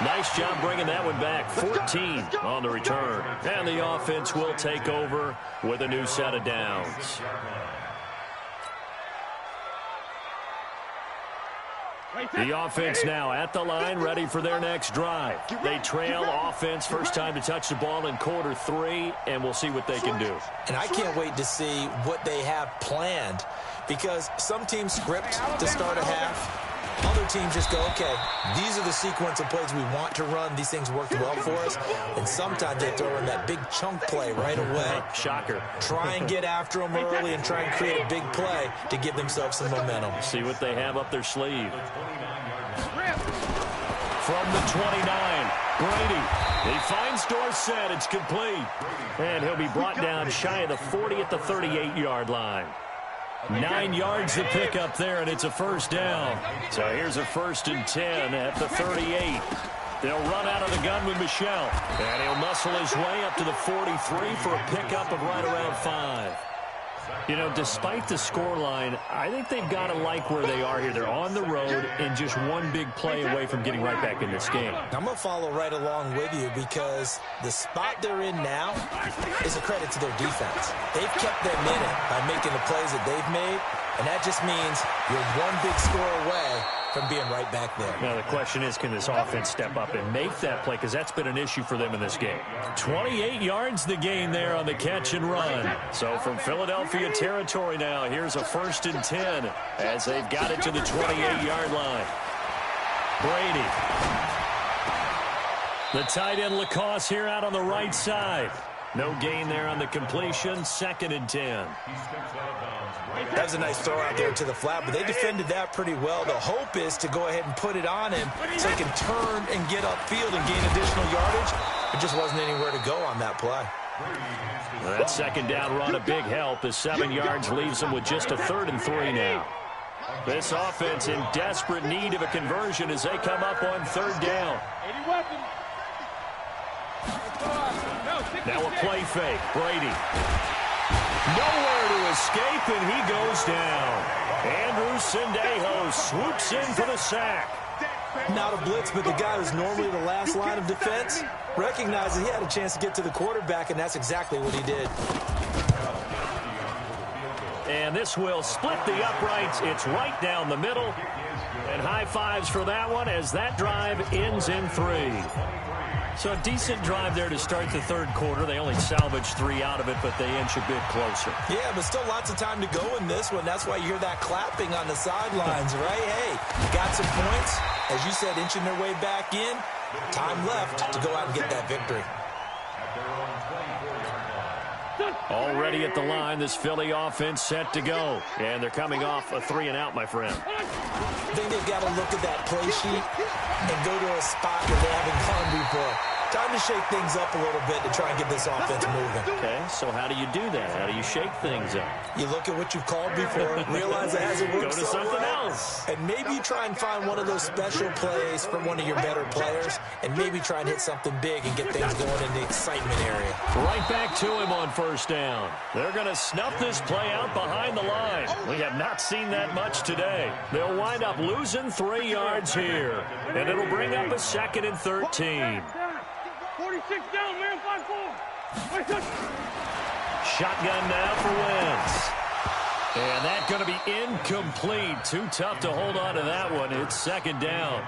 Nice job bringing that one back. 14 on the return. And the offense will take over with a new set of downs. The offense now at the line, ready for their next drive. They trail offense, first time to touch the ball in quarter 3, and we'll see what they can do. And I can't wait to see what they have planned because some teams script to start a half. Other teams just go, okay, these are the sequence of plays we want to run. These things worked well for us. And sometimes they throw in that big chunk play right away. Shocker. Try and get after them early and try and create a big play to give themselves some momentum. See what they have up their sleeve. From the 29, Brady. He finds Dorsett. It's complete. And he'll be brought down shy of the 40 at the 38-yard line. 9 yards to pick up there, and it's a 1st down. So here's a 1st and 10 at the 38. They'll run out of the gun with Michel. And he'll muscle his way up to the 43 for a pickup of right around 5. You know, despite the scoreline, I think they've got to like where they are here. They're on the road and just one big play away from getting right back in this game. I'm going to follow right along with you because the spot they're in now is a credit to their defense. They've kept them in it by making the plays that they've made, and that just means you're one big score away from being right back there. Now, the question is, can this offense step up and make that play? Because that's been an issue for them in this game. 28 yards the gain there on the catch and run. So from Philadelphia territory now, here's a 1st and 10 as they've got it to the 28-yard line. Brady. The tight end Lacoste here out on the right side. No gain there on the completion. 2nd and 10. That was a nice throw out there to the flat, but they defended that pretty well. The hope is to go ahead and put it on him so he can turn and get upfield and gain additional yardage. It just wasn't anywhere to go on that play. Well, that 2nd down run a big help as 7 yards leaves them with just a 3rd and 3 now. This offense in desperate need of a conversion as they come up on 3rd down. Now a play fake. Brady. Nowhere to escape, and he goes down. Andrew Sendejo swoops in for the sack. Not a blitz, but the guy who's normally the last line of defense recognized that he had a chance to get to the quarterback, and that's exactly what he did. And this will split the uprights. It's right down the middle. And high fives for that one as that drive ends in 3. So a decent drive there to start the 3rd quarter. They only salvaged 3 out of it, but they inch a bit closer. Yeah, but still lots of time to go in this one. That's why you hear that clapping on the sidelines, right? Hey, got some points. As you said, inching their way back in. Time left to go out and get that victory. Already at the line, this Philly offense set to go. And they're coming off a 3-and-out, my friend. I think they've got to look at that play sheet and go to a spot that they haven't gone before. Time to shake things up a little bit to try and get this offense moving. Okay, so how do you do that? How do you shake things up? You look at what you've called before, realize it hasn't worked Go to something else. And maybe you try and find one of those special plays from one of your better players, and maybe try and hit something big and get things going in the excitement area. Right back to him on 1st down. They're going to snuff this play out behind the line. We have not seen that much today. They'll wind up losing 3 yards here, and it'll bring up a 2nd and 13. 46 down, man, 5-4. Shotgun now for Wentz. And that's going to be incomplete. Too tough to hold on to that one. It's 2nd down.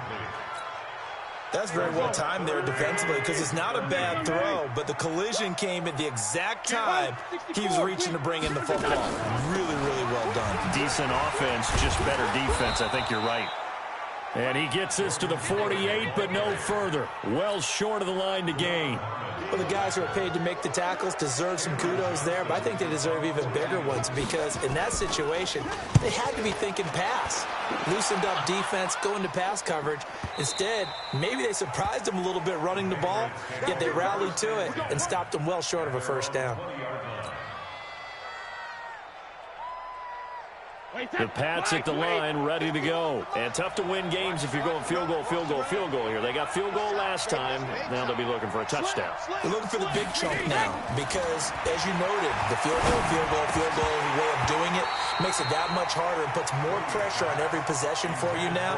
That's very well timed there defensively because it's not a bad throw, but the collision came at the exact time he was reaching to bring in the football. Really, really well done. Decent offense, just better defense. I think you're right. And he gets this to the 48, but no further. Well short of the line to gain. Well, the guys who are paid to make the tackles deserve some kudos there, but I think they deserve even bigger ones because in that situation, they had to be thinking pass. Loosened up defense, going to pass coverage. Instead, maybe they surprised them a little bit running the ball, yet they rallied to it and stopped them well short of a 1st down. The Pats at the line, ready to go. And tough to win games if you're going field goal, field goal, field goal here. They got field goal last time. Now they'll be looking for a touchdown. They're looking for the big chunk now because, as you noted, the field goal way of doing it makes it that much harder and puts more pressure on every possession for you now.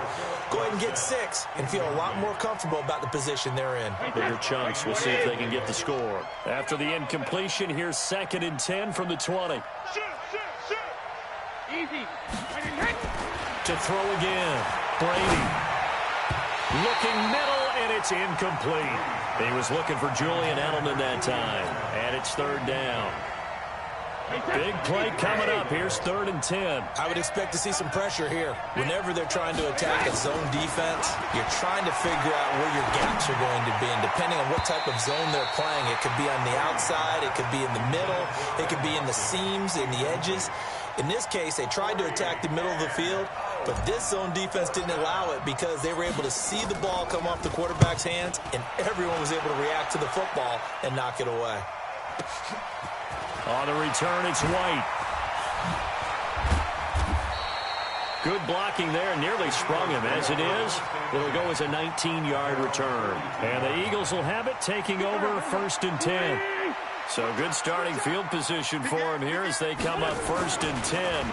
Go ahead and get 6 and feel a lot more comfortable about the position they're in. Bigger chunks. We'll see if they can get the score. After the incompletion, here's 2nd and 10 from the 20. Easy. To throw again. Brady. Looking middle, and it's incomplete. He was looking for Julian Edelman that time. And it's 3rd down. Big play coming up. Here's 3rd and 10. I would expect to see some pressure here. Whenever they're trying to attack a zone defense, you're trying to figure out where your gaps are going to be. And depending on what type of zone they're playing, it could be on the outside, it could be in the middle, it could be in the seams, in the edges. In this case, they tried to attack the middle of the field, but this zone defense didn't allow it because they were able to see the ball come off the quarterback's hands, and everyone was able to react to the football and knock it away. On the return, it's White. Good blocking there. Nearly sprung him. As it is, it'll go as a 19-yard return. And the Eagles will have it, taking over 1st and 10. So good starting field position for him here as they come up 1st and 10.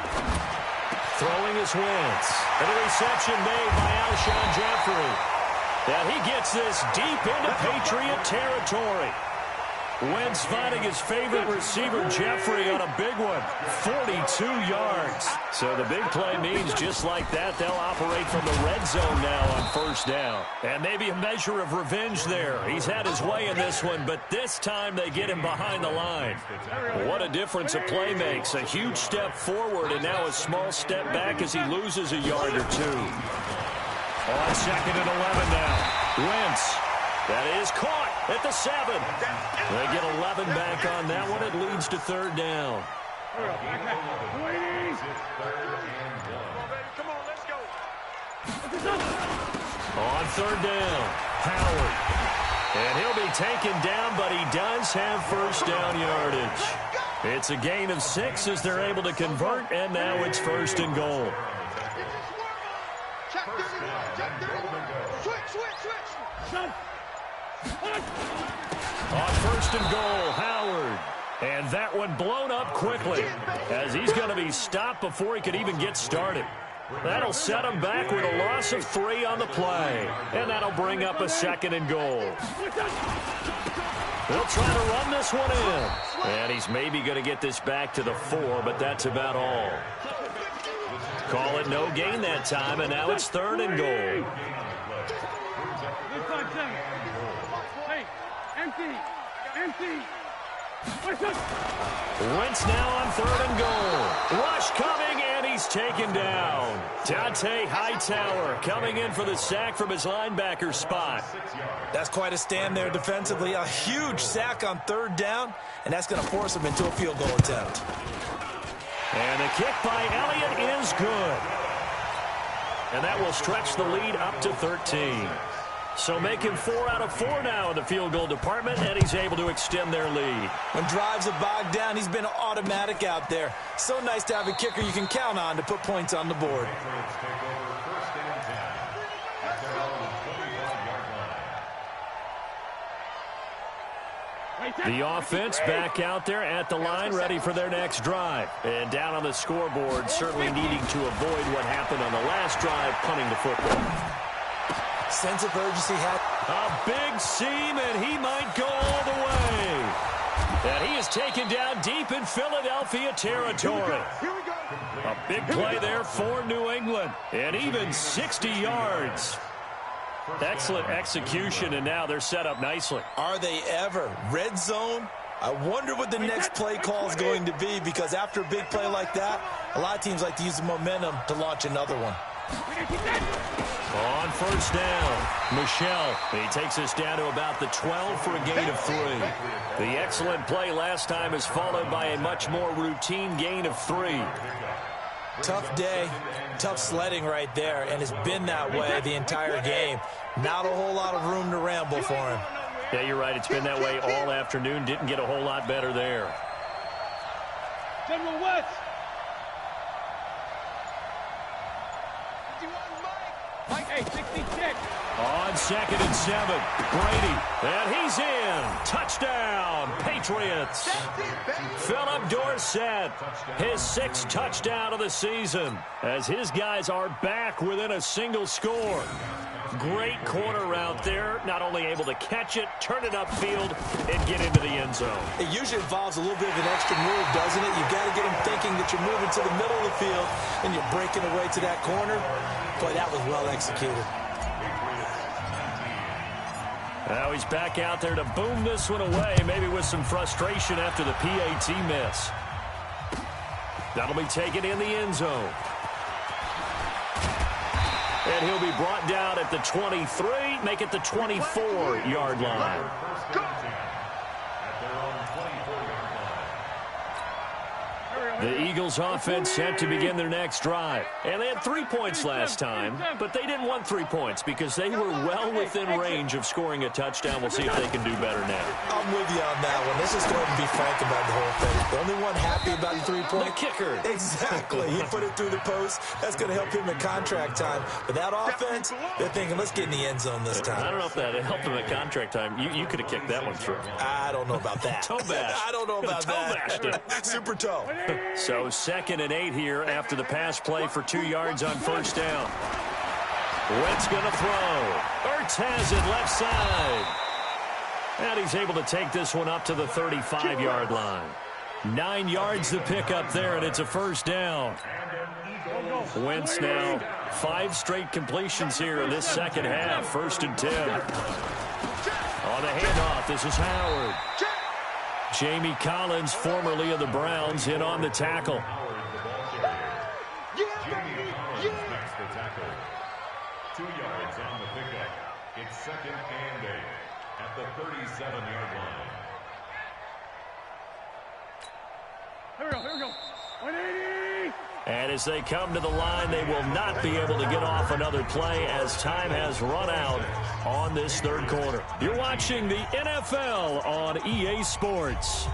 Throwing is Wentz. And a reception made by Alshon Jeffrey. And he gets this deep into Patriot territory. Wentz finding his favorite receiver, Jeffrey, on a big one. 42 yards. So the big play means just like that, they'll operate from the red zone now on 1st down. And maybe a measure of revenge there. He's had his way in this one, but this time they get him behind the line. What a difference a play makes. A huge step forward and now a small step back as he loses a yard or 2. On 2nd and 11 now. Wentz. That is caught at the 7. They get 11 back on that one. It leads to 3rd down. On 3rd down, Howard. And he'll be taken down, but he does have 1st down yardage. It's a gain of 6 as they're able to convert, and now it's 1st and goal. On 1st and goal, Howard. And that one blown up quickly as he's going to be stopped before he could even get started. That'll set him back with a loss of 3 on the play. And that'll bring up a 2nd and goal. They'll try to run this one in. And he's maybe going to get this back to the 4, but that's about all. Call it no gain that time, and now it's 3rd and goal. Hey, empty. Wentz now on 3rd and goal. Rush coming, and he's taken down. Dante Hightower coming in for the sack from his linebacker spot. That's quite a stand there defensively. A huge sack on 3rd down, and that's going to force him into a field goal attempt. And the kick by Elliott is good. And that will stretch the lead up to 13. So making 4 out of 4 now in the field goal department, and he's able to extend their lead. When drives are bogged down, he's been automatic out there. So nice to have a kicker you can count on to put points on the board. The offense back out there at the line, ready for their next drive. And down on the scoreboard, certainly needing to avoid what happened on the last drive, punting the football. Sense of urgency. A big seam, and he might go all the way. And he is taken down deep in Philadelphia territory. A big play there for New England. And even 60 yards. Excellent execution, and now they're set up nicely. Are they ever? Red zone? I wonder what the next play call is going to be, because after a big play like that, a lot of teams like to use the momentum to launch another one. On 1st down, Michel. He takes us down to about the 12 for a gain of 3. The excellent play last time is followed by a much more routine gain of 3. Tough day, tough sledding right there, and it's been that way the entire game. Not a whole lot of room to ramble for him. Yeah, you're right. It's been that way all afternoon. Didn't get a whole lot better there. General West. Hey, 66. On 2nd and 7, Brady, and he's in. Touchdown, Patriots. Philip Dorsett, his 6th touchdown of the season, as his guys are back within a single score. Great corner route there, not only able to catch it, turn it upfield, and get into the end zone. It usually involves a little bit of an extra move, doesn't it? You've got to get them thinking that you're moving to the middle of the field, and you're breaking away to that corner. Boy, that was well executed. Now he's back out there to boom this one away, maybe with some frustration after the PAT miss. That'll be taken in the end zone. And he'll be brought down at the 23, make it the 24-yard line. The Eagles offense set to begin their next drive. And they had 3 points last time, but they didn't want 3 points because they were well within range of scoring a touchdown. We'll see if they can do better now. I'm with you on that one. Let's just go ahead and be frank about the whole thing. The only one happy about the 3-point. The kicker. Exactly. He put it through the post. That's going to help him in contract time. But that offense, they're thinking, let's get in the end zone this time. I don't know if that helped him at contract time. You could have kicked that one through. I don't know about that. Toe bash. I don't know about toe bashed that. Super toe. So 2nd and 8 here after the pass play for 2 yards on 1st down. Wentz going to throw. Ertz has it left side. And he's able to take this one up to the 35-yard line. 9 yards to pick up there, and it's a 1st down. Wentz now 5 straight completions here in this second half. 1st and 10. On the handoff, this is Howard. Jamie Collins, formerly of the Browns, in on the tackle. Jamie Collins makes the tackle. 2 yards on the pickup. It's 2nd and 8 at the 37-yard line. Here we go. 180. And as they come to the line, they will not be able to get off another play as time has run out on this 3rd quarter. You're watching the NFL on EA Sports.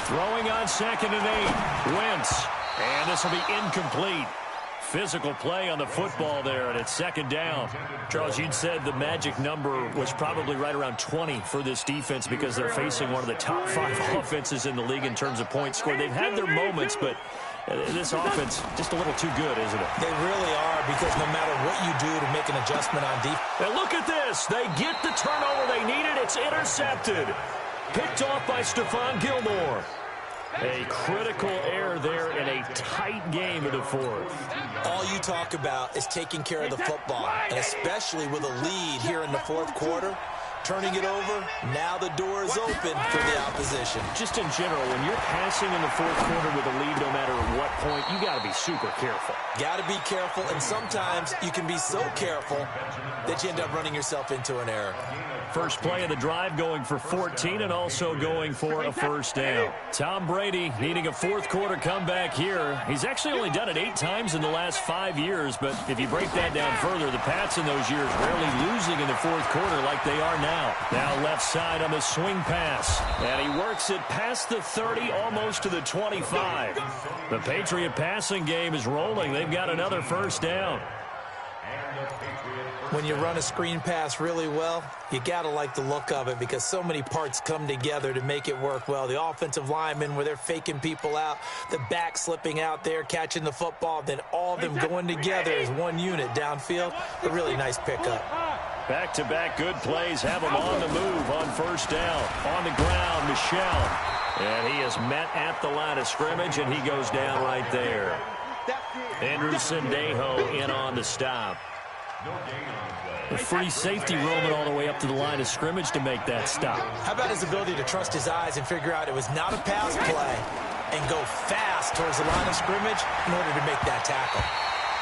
Throwing on 2nd and 8. Wentz. And this will be incomplete. Physical play on the football there, and it's 2nd down. Charles, you'd said the magic number was probably right around 20 for this defense because they're facing one of the top 5 offenses in the league in terms of points scored. They've had their moments, but this offense just a little too good, isn't it? They really are, because no matter what you do to make an adjustment on defense. And look at this. They get the turnover they needed. It's intercepted. Picked off by Stephon Gilmore. A critical error there in a tight game in the 4th. All you talk about is taking care of the football, and especially with a lead here in the 4th quarter. Turning it over, now the door is open for the opposition. Just in general, when you're passing in the 4th quarter with a lead, no matter what point, you got to be super careful. Got to be careful, and sometimes you can be so careful that you end up running yourself into an error. First play of the drive going for 14 and also going for a 1st down. Tom Brady needing a 4th quarter comeback here. He's actually only done it 8 times in the last 5 years, but if you break that down further, the Pats in those years rarely losing in the 4th quarter like they are now. Now left side on the swing pass. And he works it past the 30, almost to the 25. The Patriot passing game is rolling. They've got another 1st down. When you run a screen pass really well, you got to like the look of it because so many parts come together to make it work well. The offensive linemen, where they're faking people out, the back slipping out there, catching the football, then all of them going together as one unit downfield. A really nice pickup. Back-to-back good plays have him on the move on 1st down. On the ground, Michel. And he is met at the line of scrimmage, and he goes down right there. Andrew Sendejo in on the stop. The free safety roaming all the way up to the line of scrimmage to make that stop. How about his ability to trust his eyes and figure out it was not a pass play and go fast towards the line of scrimmage in order to make that tackle.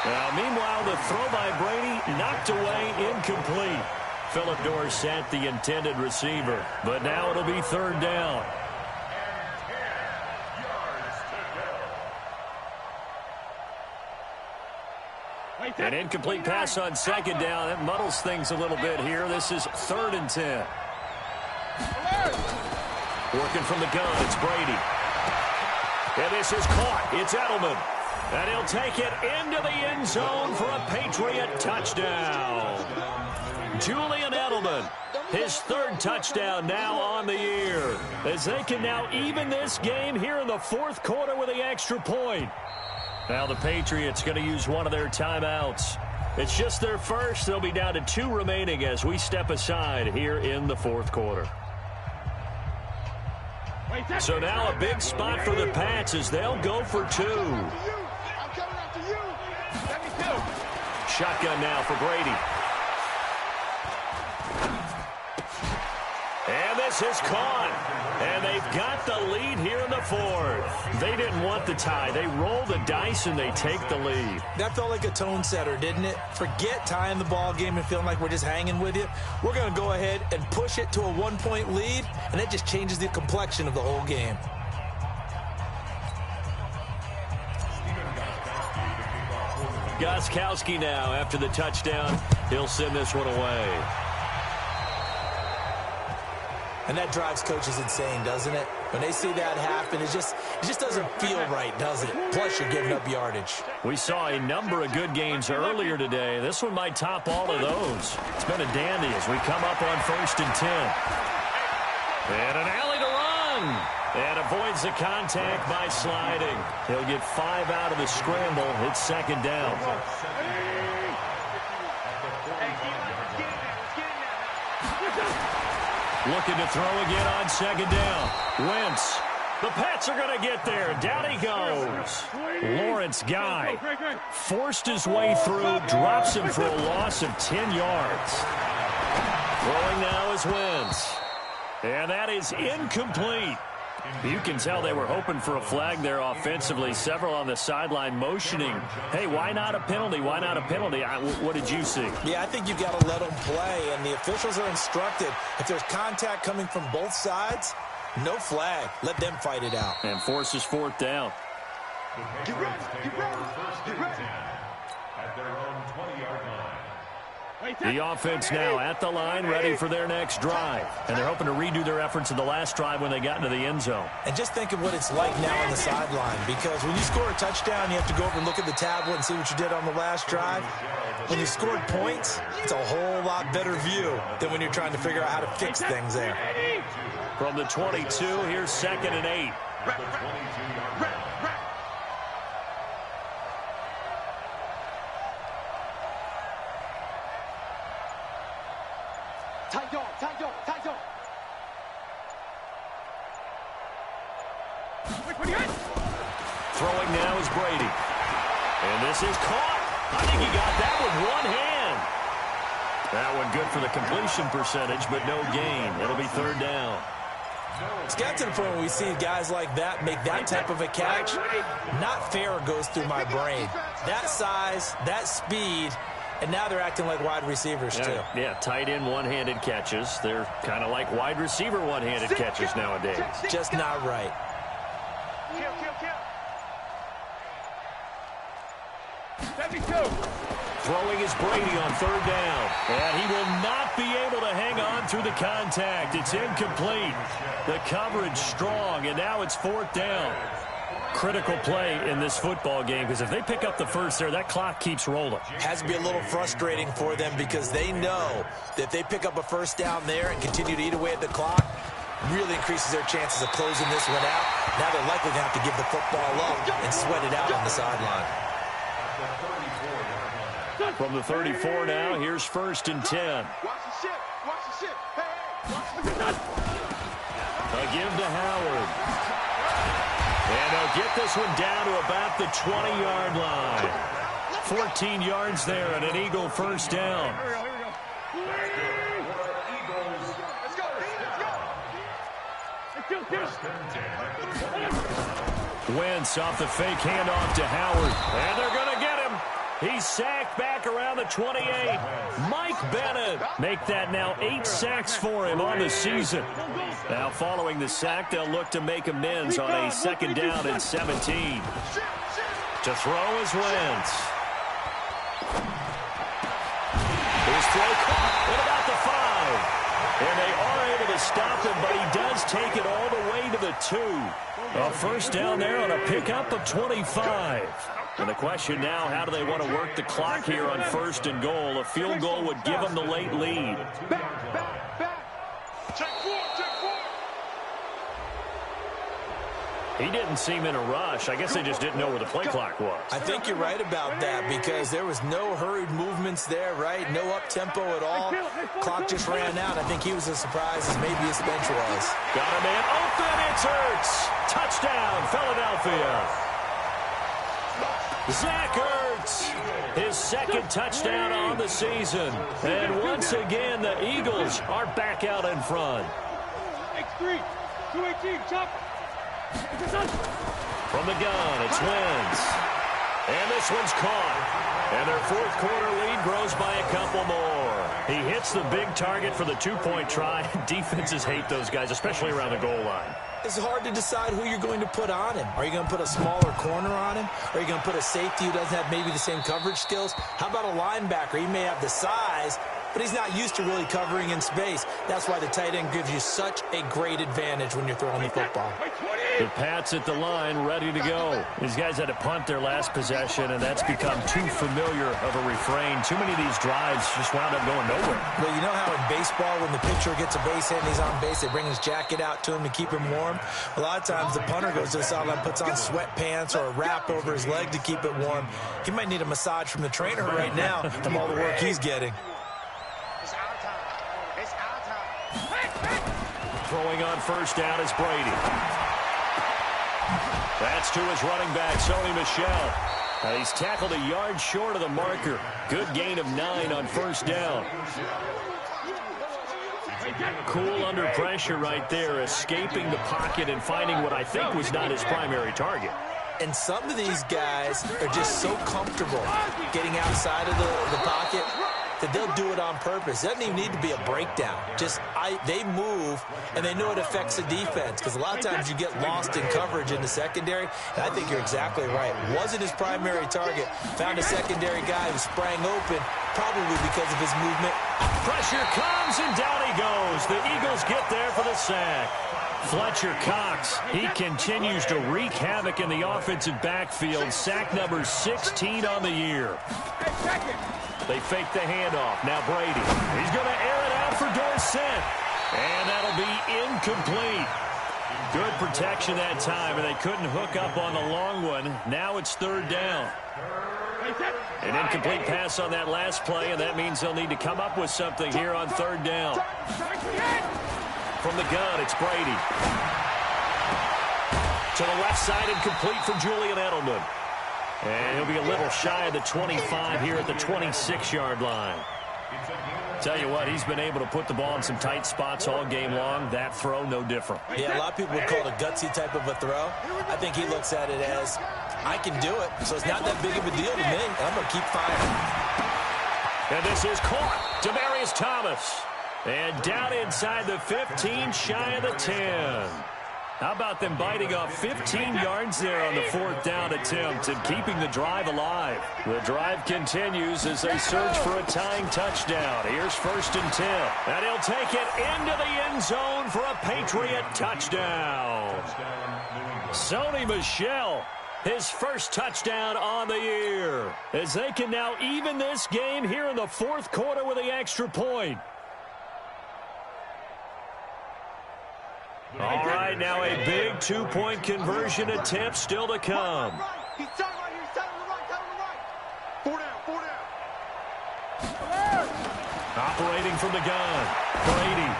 Now, meanwhile, the throw by Brady knocked away, incomplete. Philip Dorsett, the intended receiver. But now it'll be 3rd down. Hey, An incomplete pass on second down. That muddles things a little bit here. This is 3rd and 10. Working from the gun, it's Brady. And this is caught. It's Edelman. And he'll take it into the end zone for a Patriot touchdown. Julian Edelman, his 3rd touchdown now on the year, as they can now even this game here in the 4th quarter with the extra point. Now the Patriots going to use one of their timeouts. It's just their first. They'll be down to 2 remaining as we step aside here in the 4th quarter. So now a big spot for the Pats as they'll go for 2. Shotgun now for Brady. And this is caught. And they've got the lead here in the 4th. They didn't want the tie. They roll the dice and they take the lead. That felt like a tone setter, didn't it? Forget tying the ball game and feeling like we're just hanging with you. We're going to go ahead and push it to a 1-point lead, and that just changes the complexion of the whole game. Gostkowski now after the touchdown. He'll send this one away. And that drives coaches insane, doesn't it? When they see that happen, it just doesn't feel right, does it? Plus, you're giving up yardage. We saw a number of good games earlier today. This one might top all of those. It's been a dandy as we come up on 1st and 10. And an alley to run. And avoids the contact by sliding. He'll get 5 out of the scramble. It's 2nd down. Looking to throw again on 2nd down. Wentz. The Pats are going to get there. Down he goes. Lawrence Guy forced his way through, drops him for a loss of 10 yards. Throwing now is Wentz. And that is incomplete. You can tell they were hoping for a flag there offensively. Several on the sideline motioning. Hey, why not a penalty? Why not a penalty? What did you see? Yeah, I think you've got to let them play, and the officials are instructed. If there's contact coming from both sides, no flag. Let them fight it out. And forces 4th down. Get ready, get ready, get ready. At their own 20-yard line. The offense now at the line, ready for their next drive. And they're hoping to redo their efforts in the last drive when they got into the end zone. And just think of what it's like now on the sideline, because when you score a touchdown, you have to go over and look at the tablet and see what you did on the last drive. When you scored points, it's a whole lot better view than when you're trying to figure out how to fix things there. From the 22, here's 2nd and 8. Throwing now is Brady. And this is caught. I think he got that with one hand. That one good for the completion percentage, but no gain. It'll be 3rd down. It's got to the point where we see guys like that make that type of a catch. Not fair goes through my brain. That size, that speed, and now they're acting like wide receivers too. Yeah, tight end one-handed catches. They're kind of like wide receiver one-handed catches nowadays. Just not right. Throwing is Brady on 3rd down. And he will not be able to hang on through the contact. It's incomplete. The coverage strong, and now it's 4th down. Critical play in this football game, because if they pick up the first there, that clock keeps rolling. Has to be a little frustrating for them, because they know that if they pick up a 1st down there and continue to eat away at the clock, really increases their chances of closing this one out. Now they're likely to have to give the football up and sweat it out on the sideline. From the 34 now, here's 1st and 10. Watch the ship. Watch the ship. Hey, A give to Howard. And they'll get this one down to about the 20-yard line. 14 yards there and an Eagle 1st down. Wentz off the fake handoff to Howard. And they're going to get him. He's sacked back around the 28. Mike Bennett make that now 8 sacks for him on the season. Now following the sack, they'll look to make amends on a 2nd down and 17. To throw is Wentz. His throw caught at about the 5. And they are able to stop him, but he does take it all the way to the 2. A first down there on a pickup of 25. And the question now, how do they want to work the clock here on 1st and goal? A field goal would give them the late lead. Check 4, check 4. He didn't seem in a rush. I guess they just didn't know where the play clock was. I think you're right about that because there was no hurried movements there, right? No up-tempo at all. Clock just ran out. I think he was as surprised as maybe his bench was. Got a man open. It's Ertz. Touchdown, Philadelphia. Zach Ertz, his second touchdown on the season. And once again, the Eagles are back out in front. X3, 218, chop. From the gun, it's Wentz. And this one's caught. And their fourth quarter lead grows by a couple more. He hits the big target for the 2-point try. Defenses hate those guys, especially around the goal line. It's hard to decide who you're going to put on him. Are you going to put a smaller corner on him? Are you going to put a safety who doesn't have maybe the same coverage skills? How about a linebacker? He may have the size, but he's not used to really covering in space. That's why the tight end gives you such a great advantage when you're throwing the football. The Pats at the line, ready to go. These guys had to punt their last possession, and that's become too familiar of a refrain. Too many of these drives just wound up going nowhere. Well, you know how in baseball, when the pitcher gets a base hit and he's on base, they bring his jacket out to him to keep him warm? A lot of times the punter goes to the sideline, puts on sweatpants or a wrap over his leg to keep it warm. He might need a massage from the trainer right now from all the work he's getting. It's our time. It's our time. Throwing on first down is Brady. That's to his running back, Sony Michel. He's tackled a yard short of the marker. Good gain of 9 on first down. Cool under pressure right there, escaping the pocket and finding what I think was not his primary target. And some of these guys are just so comfortable getting outside of the pocket that they'll do it on purpose. It doesn't even need to be a breakdown. They move, and they know it affects the defense because a lot of times you get lost in coverage in the secondary, and I think you're exactly right. Wasn't his primary target. Found a secondary guy who sprang open, probably because of his movement. Pressure comes, and down he goes. The Eagles get there for the sack. Fletcher Cox, he continues to wreak havoc in the offensive backfield. Sack number 16 on the year. They fake the handoff. Now Brady. He's going to air it out for Dorsett. And that'll be incomplete. Good protection that time, and they couldn't hook up on the long one. Now it's third down. An incomplete pass on that last play, and that means they'll need to come up with something here on third down. From the gun, it's Brady. To the left side and complete for Julian Edelman. And he'll be a little shy of the 25 here at the 26-yard line. Tell you what, he's been able to put the ball in some tight spots all game long. That throw, no different. Yeah, a lot of people would call it a gutsy type of a throw. I think he looks at it as, I can do it, so it's not that big of a deal to me. I'm going to keep firing. And this is caught. Demaryius Thomas. And down inside the 15, shy of the 10. How about them biting off 15 yards there on the fourth down attempt and keeping the drive alive? The drive continues as they search for a tying touchdown. Here's 1st and 10. And he'll take it into the end zone for a Patriot touchdown. Sony Michel, his first touchdown on the year, as they can now even this game here in the fourth quarter with the extra point. All right, now a big two-point conversion attempt still to come. He's down right here. He's down on the right. Down on the right. 4 down. 4 down. Operating from the gun. Brady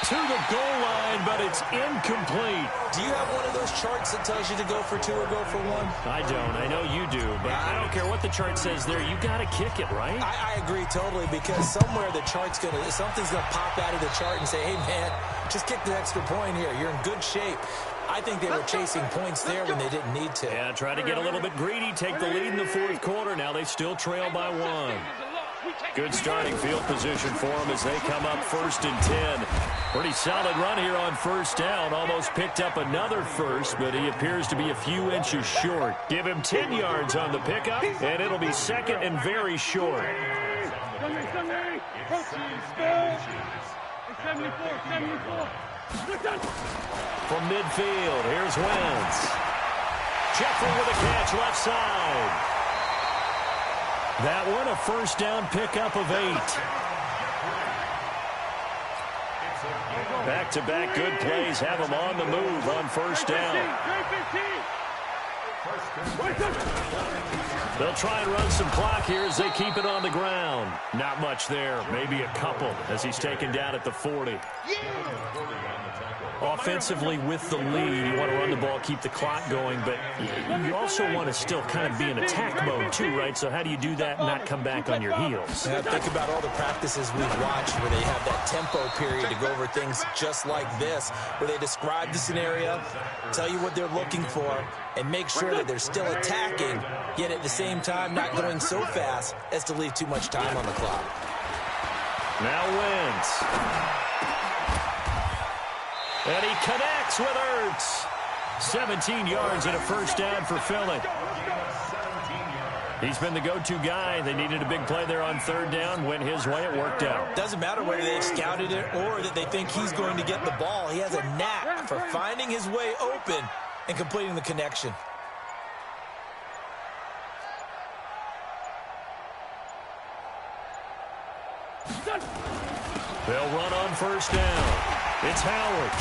to the goal line, but it's incomplete. Do you have one of those charts that tells you to go for 2 or go for 1? I don't. I know you do, but I don't care what the chart says there. You got to kick it, right? I agree totally because somewhere the chart's something's going to pop out of the chart and say, hey, man, just kick the extra point here. You're in good shape. I think they were chasing points there when they didn't need to. Yeah, try to get a little bit greedy, take the lead in the fourth quarter. Now they still trail by 1. Good starting field position for them as they come up 1st and 10. Pretty solid run here on first down. Almost picked up another first, but he appears to be a few inches short. Give him 10 yards on the pickup, and it'll be 2nd and very short. Sunday. It's second and inches. 74. From midfield, here's Wentz. Jeffrey with a catch left side. That one a first down pickup of 8. Back-to-back good plays have them on the move on first down. They'll try and run some clock here as they keep it on the ground. Not much there, maybe a couple as he's taken down at the 40. Offensively with the lead, you want to run the ball, keep the clock going, but you also want to still kind of be in attack mode too, right? So how do you do that and not come back on your heels? Yeah, think about all the practices we've watched where they have that tempo period to go over things just like this, where they describe the scenario, tell you what they're looking for, and make sure that they're still attacking, yet at the same time not going so fast as to leave too much time on the clock. Now Wentz. And he connects with Ertz. 17 yards and a first down for Philly. He's been the go-to guy. They needed a big play there on third down. Went his way. It worked out. Doesn't matter whether they've scouted it or that they think he's going to get the ball. He has a knack for finding his way open and completing the connection. They'll run on first down. It's Howard.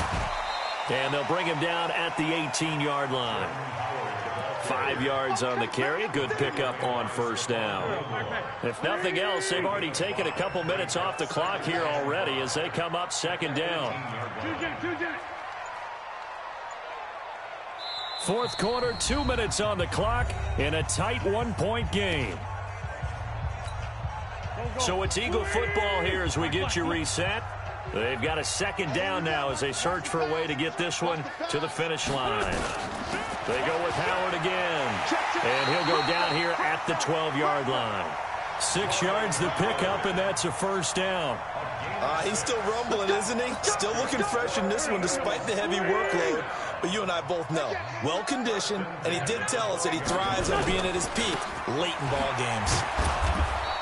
And they'll bring him down at the 18-yard line. 5 yards on the carry. Good pickup on first down. If nothing else, they've already taken a couple minutes off the clock here already as they come up second down. Fourth quarter, 2 minutes on the clock in a tight one-point game. So it's Eagle football here as we get you reset. They've got a second down now as they search for a way to get this one to the finish line. They go with Howard again. And he'll go down here at the 12-yard line. 6 yards the pickup, and that's a first down. He's still rumbling, isn't he? Still looking fresh in this one despite the heavy workload. But you and I both know, well-conditioned, and he did tell us that he thrives on being at his peak late in ball games.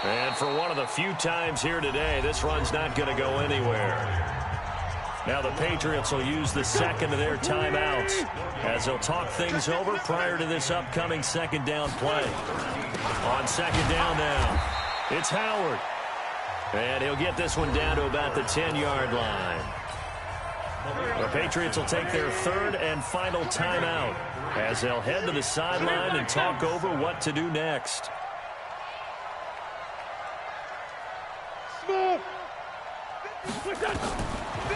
And for one of the few times here today, this run's not going to go anywhere. Now the Patriots will use the second of their timeouts as they'll talk things over prior to this upcoming second down play. On second down now, it's Howard. And he'll get this one down to about the 10-yard line. The Patriots will take their third and final timeout as they'll head to the sideline and talk over what to do next.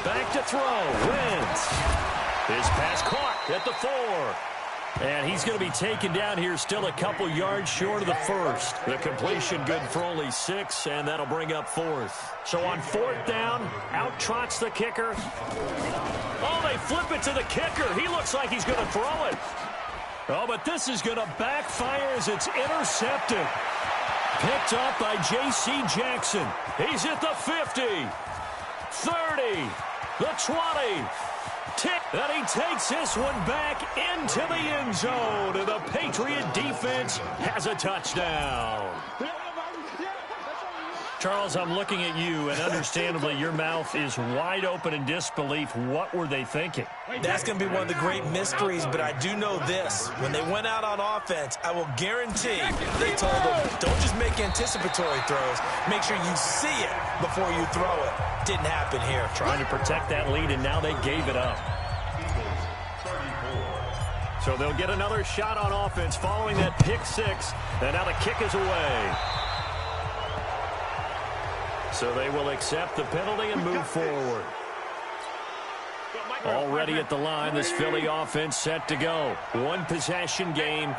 Back to throw. Wentz. His pass caught at the 4. And he's going to be taken down here still a couple yards short of the first. The completion good for only 6, and that'll bring up fourth. So on fourth down, out trots the kicker. Oh, they flip it to the kicker. He looks like he's going to throw it. Oh, but this is going to backfire as it's intercepted. Picked up by J.C. Jackson. He's at the 50, 30, the 20. And he takes this one back into the end zone. And the Patriot defense has a touchdown. Charles, I'm looking at you, and understandably, your mouth is wide open in disbelief. What were they thinking? That's going to be one of the great mysteries, but I do know this. When they went out on offense, I will guarantee they told them, don't just make anticipatory throws. Make sure you see it before you throw it. Didn't happen here. Trying to protect that lead, and now they gave it up. So they'll get another shot on offense following that pick 6, and now the kick is away. So they will accept the penalty and move forward. Already at the line, this Philly offense set to go. One possession game.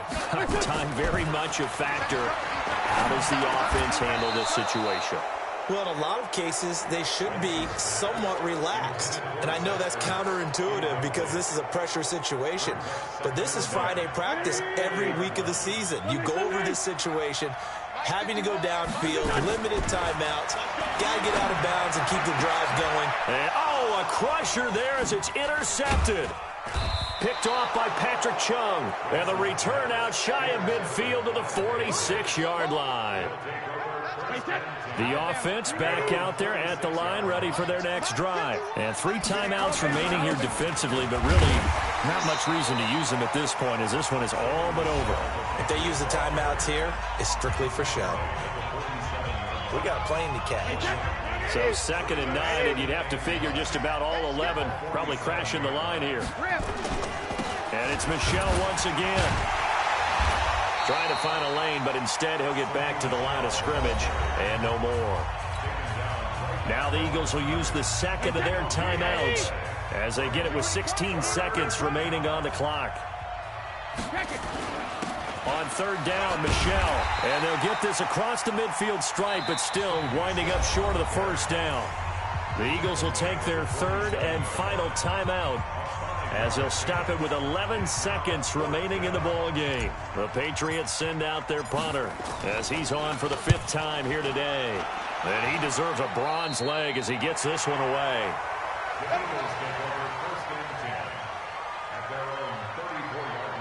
Time very much a factor. How does the offense handle this situation? Well, in a lot of cases, they should be somewhat relaxed. And I know that's counterintuitive because this is a pressure situation. But this is Friday practice every week of the season. You go over this situation, having to go downfield, limited timeouts, got to get out of bounds and keep the drive going. And, oh, a crusher there as it's intercepted. Picked off by Patrick Chung. And the return out shy of midfield to the 46-yard line. The offense back out there at the line, ready for their next drive. And 3 timeouts remaining here defensively, but really not much reason to use them at this point, as this one is all but over. If they use the timeouts here, it's strictly for show. We got a plane to catch. So 2nd and 9, and you'd have to figure just about all 11 probably crashing the line here. And it's Michel once again. Trying to find a lane, but instead he'll get back to the line of scrimmage and no more. Now the Eagles will use the second of their timeouts as they get it with 16 seconds remaining on the clock. On 3rd down, Michel. And they'll get this across the midfield stripe, but still winding up short of the 1st down. The Eagles will take their 3rd and final timeout as they'll stop it with 11 seconds remaining in the ball game. The Patriots send out their punter as he's on for the 5th time here today. And he deserves a bronze leg as he gets this one away. The Eagles take over 1st and 10 at their own 34-yard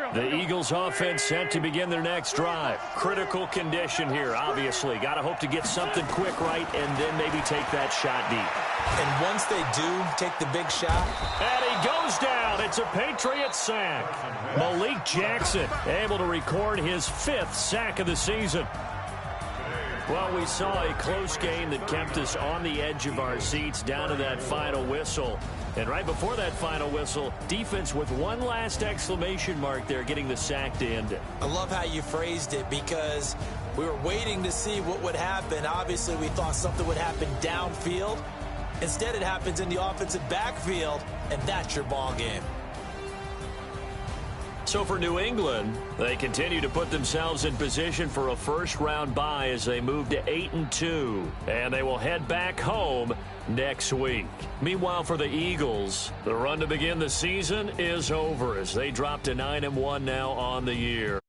line. The Eagles offense set to begin their next drive. Critical condition here, obviously. Got to hope to get something quick right and then maybe take that shot deep. And once they do take the big shot. And he goes down. It's a Patriot sack. Malik Jackson able to record his 5th sack of the season. Well, we saw a close game that kept us on the edge of our seats down to that final whistle. And right before that final whistle, defense with one last exclamation mark there, getting the sack to end it. I love how you phrased it, because we were waiting to see what would happen. Obviously, we thought something would happen downfield. Instead, it happens in the offensive backfield, and that's your ball game. So for New England, they continue to put themselves in position for a first-round bye as they move to 8-2, and they will head back home next week. Meanwhile, for the Eagles, the run to begin the season is over as they drop to 9-1 now on the year.